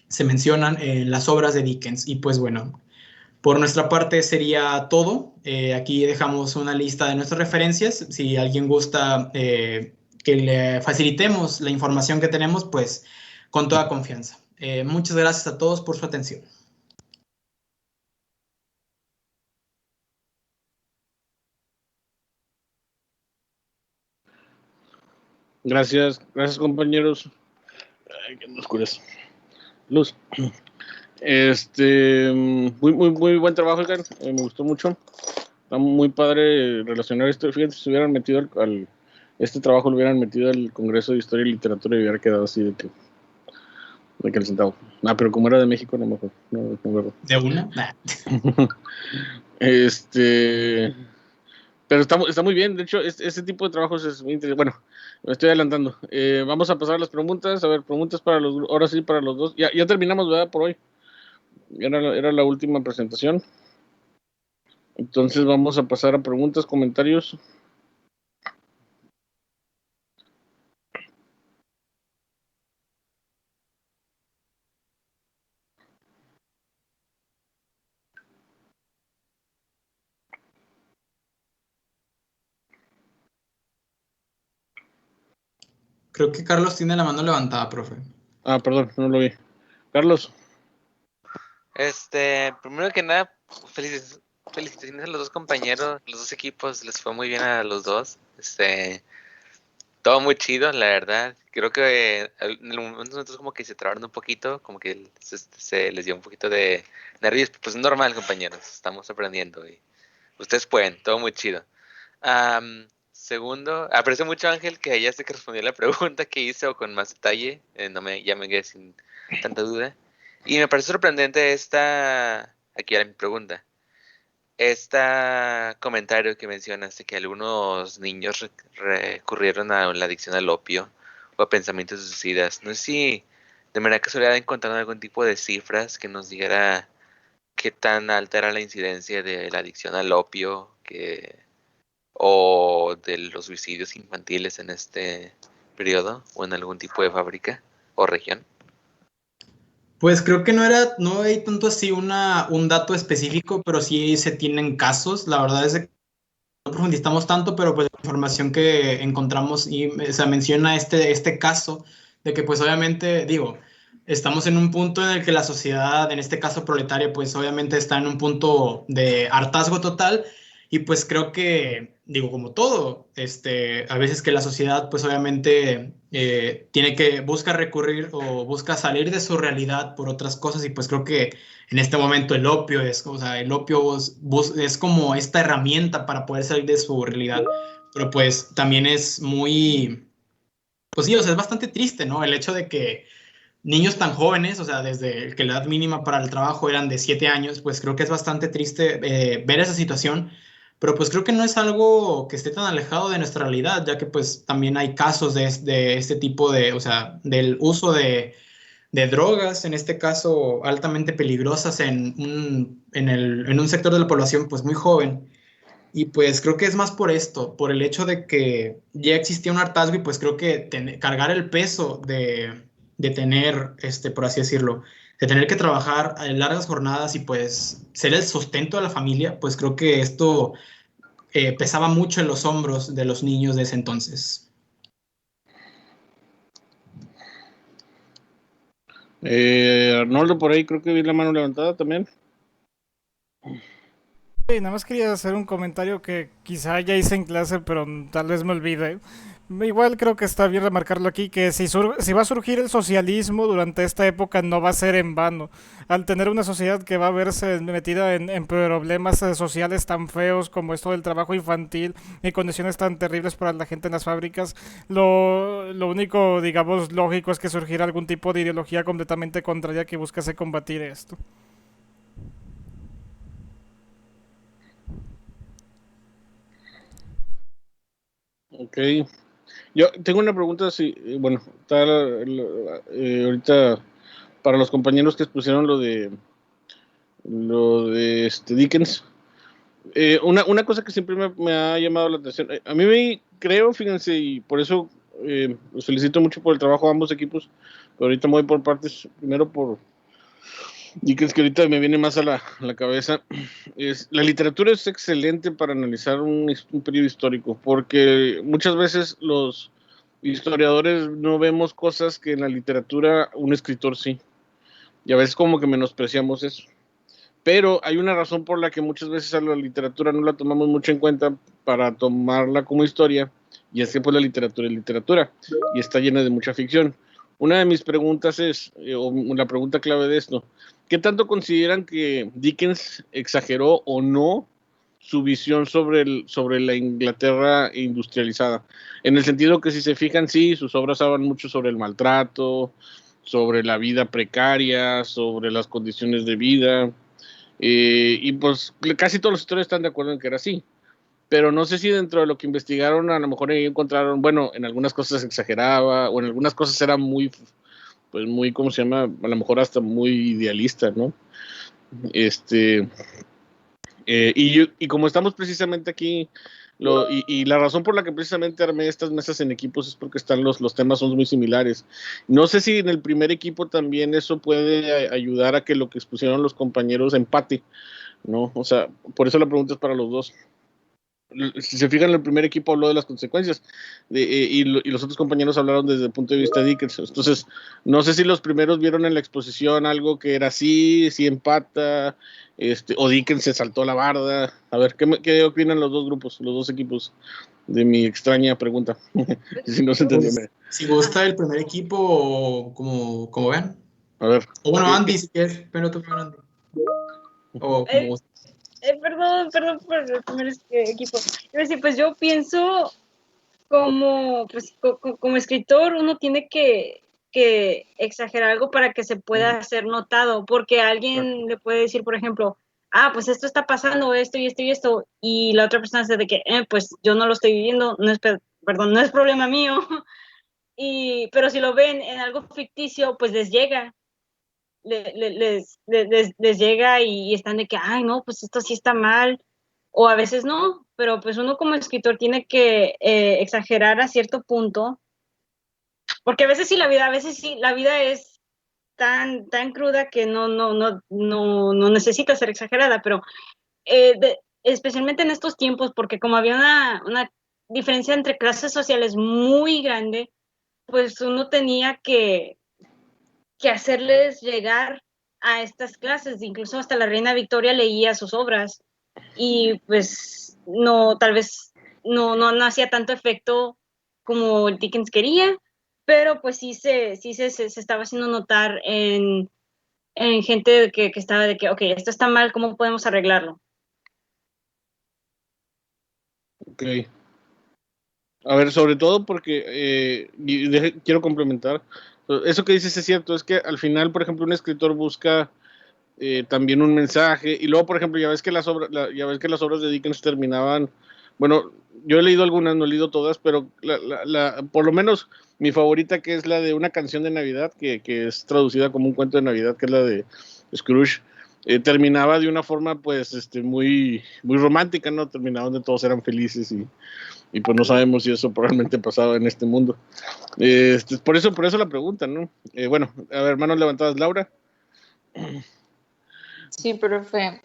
se mencionan en las obras de Dickens. Y pues bueno, por nuestra parte sería todo. Aquí dejamos una lista de nuestras referencias. Si alguien gusta que le facilitemos la información que tenemos, pues con toda confianza. Muchas gracias a todos por su atención. Gracias, gracias compañeros. Ay, que no oscurece. Luz. Muy buen trabajo, Edgar. Me gustó mucho. Está muy padre relacionar esto. Fíjate, si hubieran metido este trabajo lo hubieran metido al Congreso de Historia y Literatura y hubiera quedado así de que el centavo. Pero como era de México, no mejor. No, ¿De una? Nah. Pero está muy bien. De hecho, este tipo de trabajos es muy interesante. Bueno, me estoy adelantando. Vamos a pasar a las preguntas. A ver, preguntas ahora sí, para los dos. Ya terminamos, ¿verdad? Por hoy. Era la última presentación. Entonces vamos a pasar a preguntas, comentarios. Creo que Carlos tiene la mano levantada, profe. Perdón, no lo vi. Carlos. Primero que nada, felicitaciones a los dos compañeros, los dos equipos, les fue muy bien a los dos. Todo muy chido, la verdad. Creo que en el momento nosotros como que se trabaron un poquito, como que se les dio un poquito de nervios, pues es normal, compañeros, estamos aprendiendo y ustedes pueden, todo muy chido. Segundo, aprecio mucho, Ángel, que hayaste que responder la pregunta que hice o con más detalle, ya me quedé sin tanta duda. Y me parece sorprendente aquí era mi pregunta, comentario que mencionas de que algunos niños recurrieron a la adicción al opio o a pensamientos suicidas. No sé si de manera casualidad encontraron algún tipo de cifras que nos dijera qué tan alta era la incidencia de la adicción al opio o de los suicidios infantiles en este periodo o en algún tipo de fábrica o región. Pues creo que no hay tanto así un dato específico, pero sí se tienen casos. La verdad es que no profundizamos tanto, pero pues la información que encontramos y se menciona este caso de que pues obviamente, digo, estamos en un punto en el que la sociedad, en este caso proletaria, pues obviamente está en un punto de hartazgo total y pues creo que, digo, como todo, a veces que la sociedad pues obviamente busca recurrir o busca salir de su realidad por otras cosas y pues creo que en este momento el opio es como esta herramienta para poder salir de su realidad, pero pues también es muy, pues sí, o sea, es bastante triste, ¿no? El hecho de que niños tan jóvenes, o sea, desde que la edad mínima para el trabajo eran de 7 años, pues creo que es bastante triste ver esa situación, pero pues creo que no es algo que esté tan alejado de nuestra realidad, ya que pues también hay casos de este tipo o sea, del uso de drogas, en este caso altamente peligrosas en un sector de la población pues muy joven. Y pues creo que es más por esto, por el hecho de que ya existía un hartazgo y pues creo que cargar el peso de tener, por así decirlo, de tener que trabajar en largas jornadas y pues ser el sustento de la familia, pues creo que esto pesaba mucho en los hombros de los niños de ese entonces. Arnoldo, por ahí creo que vi la mano levantada también. Sí, nada más quería hacer un comentario que quizá ya hice en clase, pero tal vez me olvide. Igual creo que está bien remarcarlo aquí, que si va a surgir el socialismo durante esta época no va a ser en vano. Al tener una sociedad que va a verse metida en problemas sociales tan feos como esto del trabajo infantil y condiciones tan terribles para la gente en las fábricas, lo único, digamos, lógico es que surgiera algún tipo de ideología completamente contraria que buscase combatir esto. Ok. Yo tengo una pregunta, bueno, ahorita para los compañeros que expusieron lo de Dickens. Una cosa que siempre me ha llamado la atención, a mí creo, fíjense, y por eso los felicito mucho por el trabajo de ambos equipos, pero ahorita me voy por partes, primero por Dickens, que ahorita me viene más a la cabeza. La literatura es excelente para analizar un periodo histórico, porque muchas veces los historiadores no vemos cosas que en la literatura un escritor sí, y a veces como que menospreciamos eso. Pero hay una razón por la que muchas veces a la literatura no la tomamos mucho en cuenta para tomarla como historia, y es que pues la literatura es literatura y está llena de mucha ficción. Una de mis preguntas es, o la pregunta clave de esto, ¿qué tanto consideran que Dickens exageró o no su visión sobre la Inglaterra industrializada? En el sentido que si se fijan, sí, sus obras hablan mucho sobre el maltrato, sobre la vida precaria, sobre las condiciones de vida, y pues casi todos los historiadores están de acuerdo en que era así, pero no sé si dentro de lo que investigaron a lo mejor ahí encontraron, bueno, en algunas cosas exageraba o en algunas cosas era muy, pues muy, ¿cómo se llama? A lo mejor hasta muy idealista, ¿no? Este, y como estamos precisamente aquí, y la razón por la que precisamente armé estas mesas en equipos es porque los temas son muy similares. No sé si en el primer equipo también eso puede ayudar a que lo que expusieron los compañeros empate, ¿no? O sea, por eso la pregunta es para los dos. Si se fijan, el primer equipo habló de las consecuencias y los otros compañeros hablaron desde el punto de vista de Dickens. Entonces, no sé si los primeros vieron en la exposición algo que era así, si empata, o Dickens se saltó la barda. A ver, ¿qué opinan los dos grupos, los dos equipos de mi extraña pregunta? Si no se entendió. Pues, si gusta el primer equipo, como vean. A ver. O bueno, Andy, si quieres, pero tú primero, Andy. O como gusta. Perdón por el primer equipo. Pues yo pienso como escritor uno tiene que exagerar algo para que se pueda ser notado, porque alguien le puede decir, por ejemplo, pues esto está pasando, esto y esto y esto, y la otra persona dice de que, pues yo no lo estoy viviendo, no es problema mío, pero si lo ven en algo ficticio, pues les llega. Les llega y están de que, ay, no, pues esto sí está mal, o a veces no, pero pues uno como escritor tiene que exagerar a cierto punto, porque a veces sí la vida es tan cruda que no necesita ser exagerada, pero especialmente en estos tiempos, porque como había una diferencia entre clases sociales muy grande, pues uno tenía que hacerles llegar a estas clases, incluso hasta la reina Victoria leía sus obras y pues tal vez no hacía tanto efecto como Dickens quería, pero pues sí se estaba haciendo notar en gente que estaba de que, ok, esto está mal, ¿cómo podemos arreglarlo? Ok. A ver, sobre todo porque quiero complementar. Eso que dices es cierto, es que al final, por ejemplo, un escritor busca también un mensaje, y luego, por ejemplo, ya ves que las obras de Dickens terminaban, bueno, yo he leído algunas, no he leído todas, pero por lo menos mi favorita, que es la de Una canción de Navidad, que es traducida como un cuento de Navidad, que es la de Scrooge, terminaba de una forma pues muy, muy romántica, ¿no? Terminaba donde todos eran felices y pues no sabemos si eso probablemente pasaba en este mundo. Por eso la pregunta, ¿no? Bueno, a ver, manos levantadas, Laura. Sí, profe.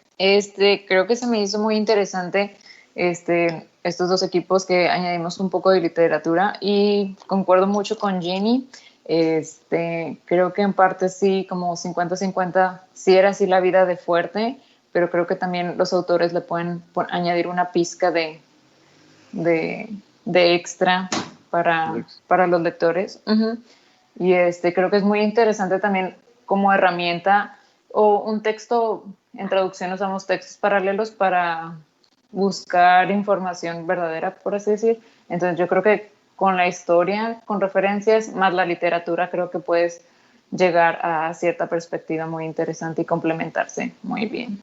Creo que se me hizo muy interesante estos dos equipos que añadimos un poco de literatura y concuerdo mucho con Jenny. Creo que en parte sí, como 50-50, sí era así la vida de fuerte, pero creo que también los autores le pueden añadir una pizca de extra para los lectores. Y creo que es muy interesante también como herramienta o un texto, en traducción usamos textos paralelos para buscar información verdadera, por así decir. Entonces yo creo que con la historia, con referencias, más la literatura, creo que puedes llegar a cierta perspectiva muy interesante y complementarse muy bien.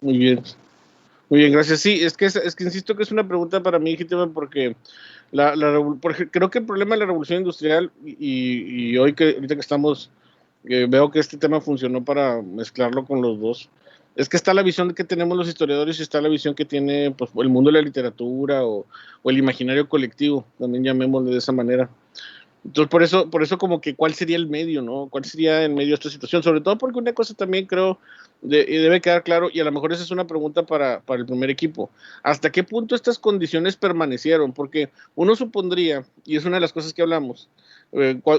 Muy bien. Muy bien, gracias. Sí, es que insisto que es una pregunta para mí legítima porque porque creo que el problema de la revolución industrial y hoy ahorita que estamos, veo que este tema funcionó para mezclarlo con los dos, es que está la visión que tenemos los historiadores y está la visión que tiene pues, el mundo de la literatura o el imaginario colectivo, también llamémoslo de esa manera. Entonces, por eso como que cuál sería el medio, ¿no? ¿Cuál sería el medio de esta situación? Sobre todo porque una cosa también creo debe quedar claro, y a lo mejor esa es una pregunta para el primer equipo. ¿Hasta qué punto estas condiciones permanecieron? Porque uno supondría, y es una de las cosas que hablamos,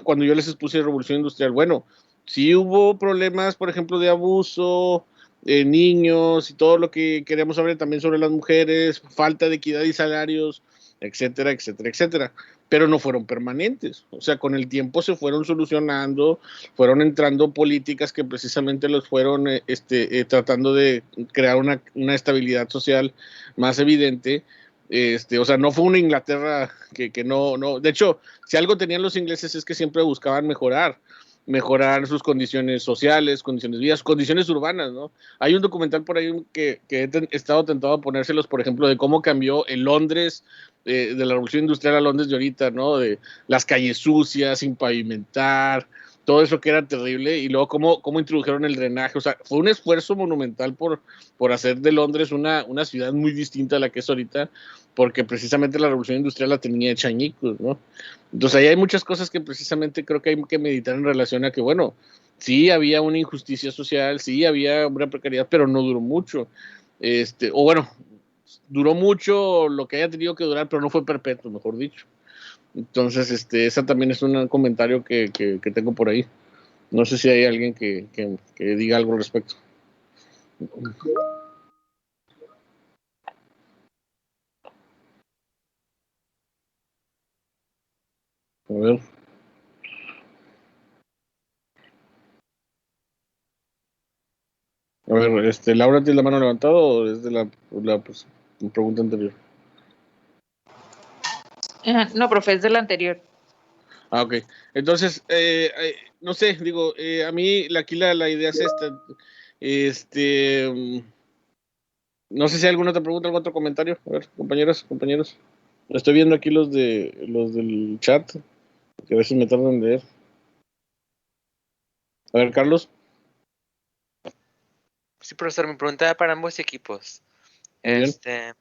cuando yo les expuse Revolución Industrial, bueno, sí hubo problemas, por ejemplo, de abuso, niños y todo lo que queríamos saber también sobre las mujeres, falta de equidad y salarios, etcétera, etcétera, etcétera, pero no fueron permanentes. O sea, con el tiempo se fueron solucionando, fueron entrando políticas que precisamente los fueron tratando de crear una estabilidad social más evidente. O sea, no fue una Inglaterra que no. De hecho, si algo tenían los ingleses es que siempre buscaban mejorar sus condiciones sociales, condiciones de vida, condiciones urbanas, ¿no? Hay un documental por ahí que he estado tentado a ponérselos, por ejemplo, de cómo cambió el Londres de la revolución industrial a Londres de ahorita, ¿no? De las calles sucias, sin pavimentar, todo eso que era terrible, y luego cómo introdujeron el drenaje. O sea, fue un esfuerzo monumental por hacer de Londres una ciudad muy distinta a la que es ahorita, porque precisamente la revolución industrial la tenía hecha añicos, ¿no? Entonces ahí hay muchas cosas que precisamente creo que hay que meditar en relación a que, bueno, sí había una injusticia social, sí había una precariedad, pero no duró mucho. O bueno, duró mucho lo que haya tenido que durar, pero no fue perpetuo, mejor dicho. Entonces, esa también es un comentario que tengo por ahí. No sé si hay alguien que diga algo al respecto. A ver. A ver, ¿Laura tiene la mano levantada o es de la pues, pregunta anterior? No, profe, es del anterior. Ah, ok. Entonces, no sé, digo, a mí aquí la idea es esta. No sé si hay alguna otra pregunta, algún otro comentario. A ver, compañeros. Estoy viendo aquí los del chat, que a veces me tardan en leer. A ver, Carlos. Sí, profesor, mi pregunta para ambos equipos. Muy bien.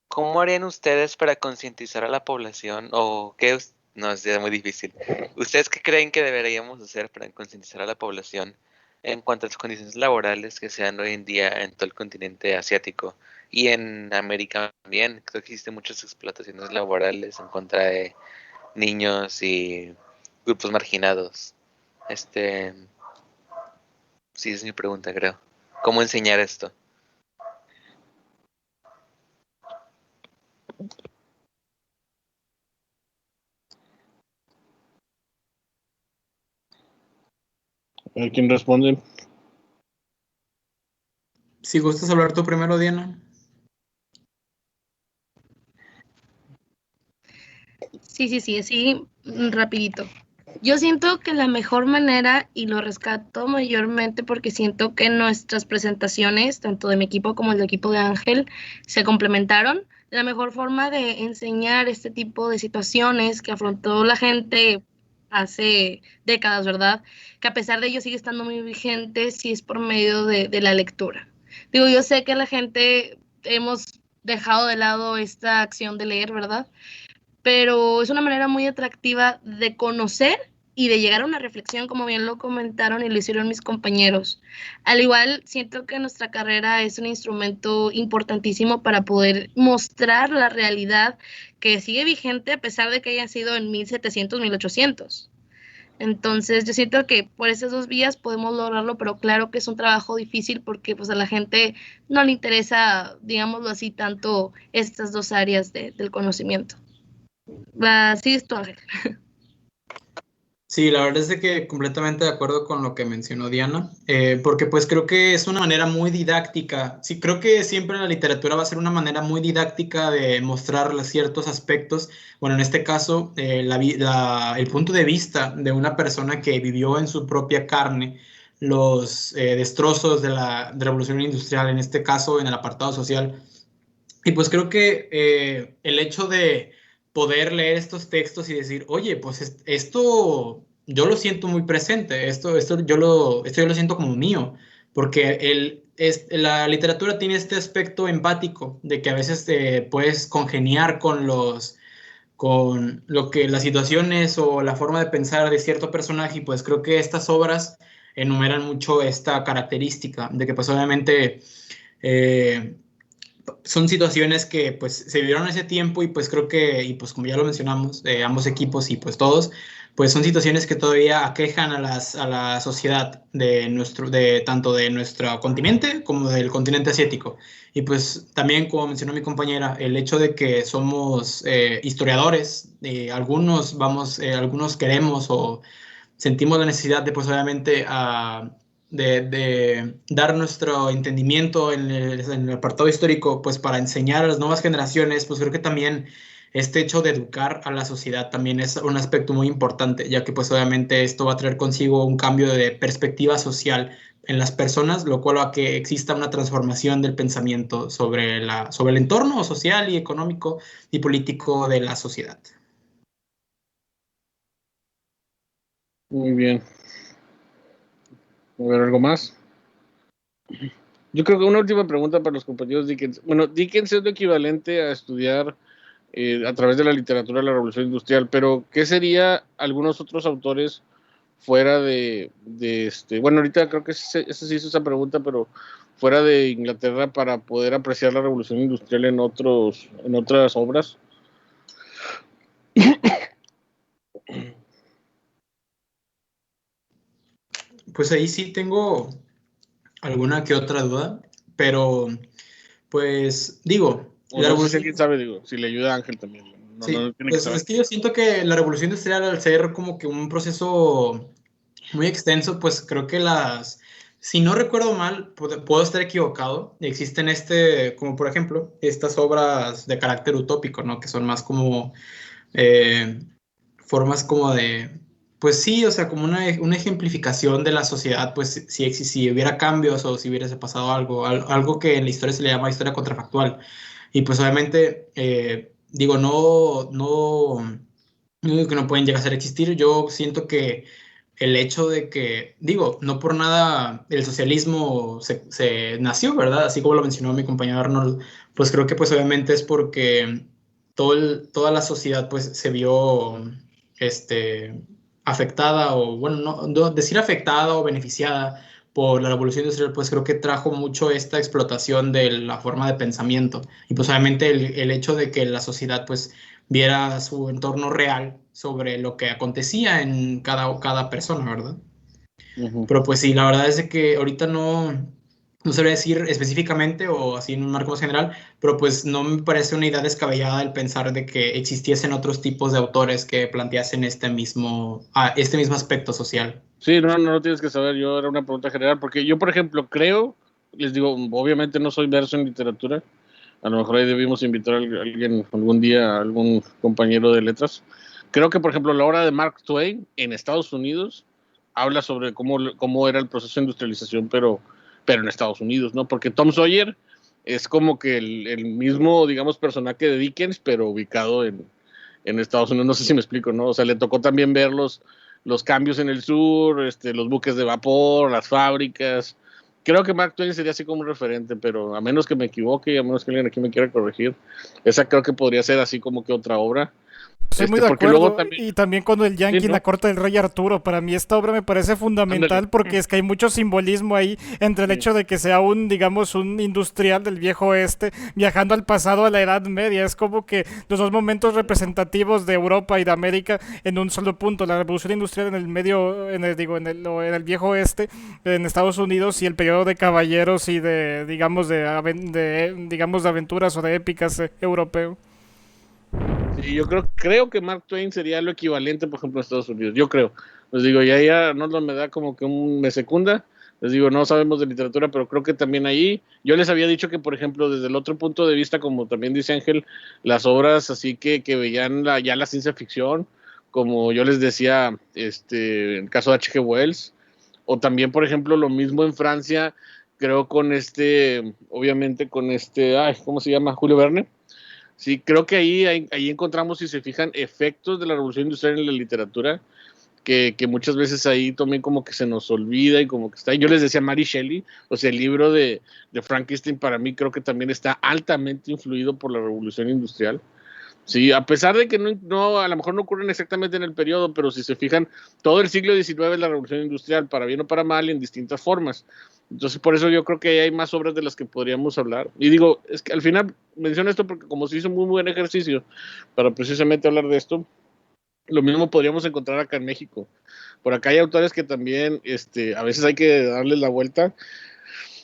¿Cómo harían ustedes para concientizar a la población o qué? No, es muy difícil. ¿Ustedes qué creen que deberíamos hacer para concientizar a la población en cuanto a las condiciones laborales que se dan hoy en día en todo el continente asiático y en América también? Creo que existen muchas explotaciones laborales en contra de niños y grupos marginados. Sí, es mi pregunta, creo. ¿Cómo enseñar esto? A ver quién responde. Si gustas hablar tú primero, Diana. Sí, así rapidito. Yo siento que la mejor manera, y lo rescato mayormente porque siento que nuestras presentaciones, tanto de mi equipo como el del equipo de Ángel, se complementaron. La mejor forma de enseñar este tipo de situaciones que afrontó la gente hace décadas, ¿verdad? Que a pesar de ello sigue estando muy vigente, si es por medio de la lectura. Digo, yo sé que la gente hemos dejado de lado esta acción de leer, ¿verdad? Pero es una manera muy atractiva de conocer y de llegar a una reflexión, como bien lo comentaron y lo hicieron mis compañeros. Al igual, siento que nuestra carrera es un instrumento importantísimo para poder mostrar la realidad que sigue vigente a pesar de que haya sido en 1700, 1800. Entonces, yo siento que por esas dos vías podemos lograrlo, pero claro que es un trabajo difícil porque pues a la gente no le interesa, digámoslo así, tanto estas dos áreas del conocimiento. Sí, es tu Ángel. Sí, la verdad es de que completamente de acuerdo con lo que mencionó Diana, porque pues creo que es una manera muy didáctica. Sí, creo que siempre la literatura va a ser una manera muy didáctica de mostrar ciertos aspectos. Bueno, en este caso, el punto de vista de una persona que vivió en su propia carne los destrozos de la revolución industrial, en este caso en el apartado social. Y pues creo que el hecho de poder leer estos textos y decir, oye, pues esto yo lo siento muy presente, esto yo lo siento como mío, porque la literatura tiene este aspecto empático de que a veces puedes congeniar con lo que las situaciones o la forma de pensar de cierto personaje, y pues creo que estas obras enumeran mucho esta característica de que pues obviamente eh, son situaciones que pues se vivieron en ese tiempo y pues creo que, y pues como ya lo mencionamos, ambos equipos y pues todos, pues son situaciones que todavía aquejan a la sociedad de tanto de nuestro continente como del continente asiático. Y pues también, como mencionó mi compañera, el hecho de que somos historiadores, algunos queremos o sentimos la necesidad de pues obviamente de dar nuestro entendimiento en el apartado histórico, pues para enseñar a las nuevas generaciones, pues creo que también este hecho de educar a la sociedad también es un aspecto muy importante, ya que pues obviamente esto va a traer consigo un cambio de perspectiva social en las personas, lo cual va a que exista una transformación del pensamiento sobre el entorno social y económico y político de la sociedad. Muy bien. A ver, ¿algo más? Yo creo que una última pregunta para los compañeros Dickens. Bueno, Dickens es lo equivalente a estudiar a través de la literatura de la Revolución Industrial, pero ¿qué sería algunos otros autores fuera bueno, ahorita creo que ese sí hizo esa pregunta, pero fuera de Inglaterra para poder apreciar la Revolución Industrial en otras obras? Pues ahí sí tengo alguna que otra duda, pero pues digo, O la no sé si revolución, alguien sabe, digo, si le ayuda a Ángel también. No, sí, no tiene que pues saber. es que yo siento que la revolución industrial al ser como que un proceso muy extenso, pues creo que si no recuerdo mal, puedo estar equivocado, existen como por ejemplo, estas obras de carácter utópico, ¿no? Que son más como eh, formas como pues sí, o sea, como una ejemplificación de la sociedad, pues si hubiera cambios o si hubiese pasado algo que en la historia se le llama historia contrafactual. Y pues obviamente, digo, no digo que no pueden llegar a ser existir, yo siento que el hecho de que, digo, no por nada el socialismo se nació, ¿verdad? Así como lo mencionó mi compañero Arnold, pues creo que pues obviamente es porque toda la sociedad pues se vio afectada o bueno, no decir afectada o beneficiada por la revolución industrial, pues creo que trajo mucho esta explotación de la forma de pensamiento y pues obviamente el hecho de que la sociedad pues viera su entorno real sobre lo que acontecía en cada persona, ¿verdad? Uh-huh. Pero pues sí, la verdad es de que ahorita no sabría decir específicamente o así en un marco más general, pero pues no me parece una idea descabellada el pensar de que existiesen otros tipos de autores que planteasen este mismo aspecto social. Sí, no lo tienes que saber. Yo era una pregunta general, porque yo, por ejemplo, les digo, obviamente no soy verso en literatura. A lo mejor ahí debimos invitar a alguien algún día, a algún compañero de letras. Creo que, por ejemplo, la obra de Mark Twain en Estados Unidos habla sobre cómo era el proceso de industrialización, pero en Estados Unidos, ¿no? Porque Tom Sawyer es como que el mismo, digamos, personaje de Dickens, pero ubicado en Estados Unidos. No sé si me explico, ¿no? O sea, le tocó también ver los cambios en el sur, los buques de vapor, las fábricas. Creo que Mark Twain sería así como un referente, pero a menos que me equivoque y a menos que alguien aquí me quiera corregir, esa creo que podría ser así como que otra obra. Estoy muy de porque luego acuerdo. también, Y también cuando el Yankee sí, en ¿no? la corte del rey Arturo, para mí esta obra me parece fundamental Ándale. porque es que hay mucho simbolismo ahí entre el Sí. hecho de que sea un, digamos, un industrial del viejo oeste viajando al pasado a la Edad Media. Es como que los dos momentos representativos de Europa y de América en un solo punto, la revolución industrial en el medio, digo, en el viejo oeste, en Estados Unidos, y el periodo de caballeros y de, digamos, digamos, de aventuras o de épicas europeo. Sí, yo creo que Mark Twain sería lo equivalente, por ejemplo, a Estados Unidos. Yo creo. Les digo, ya no me da como que me secunda. Les digo, no sabemos de literatura, pero creo que también ahí. Yo les había dicho que, por ejemplo, desde el otro punto de vista, como también dice Ángel, las obras así que veían ya la ciencia ficción, como yo les decía, el caso de H.G. Wells, o también, por ejemplo, lo mismo en Francia, creo obviamente con ¿cómo se llama? Julio Verne. Sí, creo que ahí encontramos, si se fijan, efectos de la revolución industrial en la literatura, que muchas veces ahí también como que se nos olvida y como que está. Yo les decía Mary Shelley, o sea, el libro de Frankenstein para mí creo que también está altamente influido por la revolución industrial. Sí, a pesar de que a lo mejor no ocurren exactamente en el periodo, pero si se fijan, todo el siglo XIX es la revolución industrial, para bien o para mal, en distintas formas. Entonces, por eso yo creo que hay más obras de las que podríamos hablar. Y digo, es que al final menciono esto porque como se hizo muy buen ejercicio para precisamente hablar de esto, lo mismo podríamos encontrar acá en México. Por acá hay autores que también, a veces hay que darles la vuelta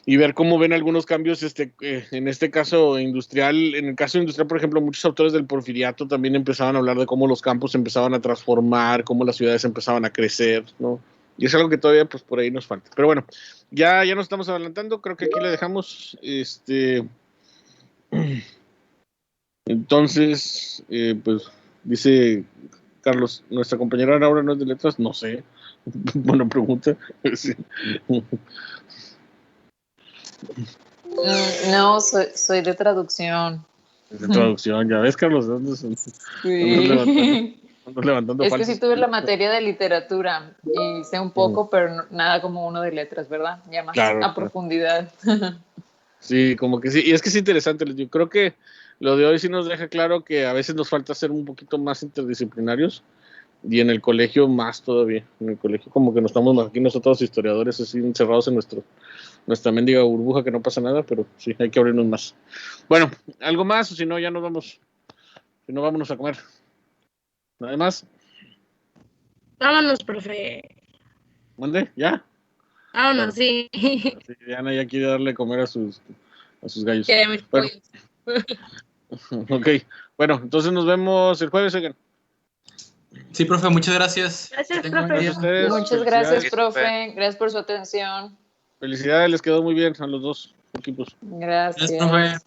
y ver cómo ven algunos cambios, en este caso industrial. En el caso industrial, por ejemplo, muchos autores del Porfiriato también empezaban a hablar de cómo los campos se empezaban a transformar, cómo las ciudades empezaban a crecer, ¿no? Y es algo que todavía, pues, por ahí nos falta. Pero bueno, ya nos estamos adelantando, creo que aquí le dejamos, entonces, pues, dice Carlos, ¿nuestra compañera ahora no es de letras? No sé, buena pregunta. Sí. No, soy de traducción. De traducción, ya ves, Carlos, andas Sí. levantando Es que falsos. sí tuve la materia de literatura y sé un poco, pero nada como uno de letras, ¿verdad? Ya más Claro, a claro. profundidad. Sí, como que sí, y es que es interesante. Yo creo que lo de hoy sí nos deja claro que a veces nos falta ser un poquito más interdisciplinarios y en el colegio más todavía. En el colegio como que nos estamos aquí nosotros historiadores así encerrados en nuestra mendiga burbuja que no pasa nada, pero sí, hay que abrirnos más. Bueno, ¿algo más o si no ya nos vamos? Si no, vámonos a comer. ¿Nada más? Vámonos, profe. ¿Mande? ¿Ya? Vámonos, sí. Sí, Diana ya quiere darle comer a sus gallos. Que mis Bueno, pollos. ok. Bueno, entonces nos vemos el jueves, oigan. Sí, profe, muchas gracias. Gracias, Que tengan buen profe. Gracias a día. ustedes. Muchas gracias, Felicidades. profe. Gracias por su atención. Felicidades, les quedó muy bien a los dos equipos. Gracias, profe. Gracias.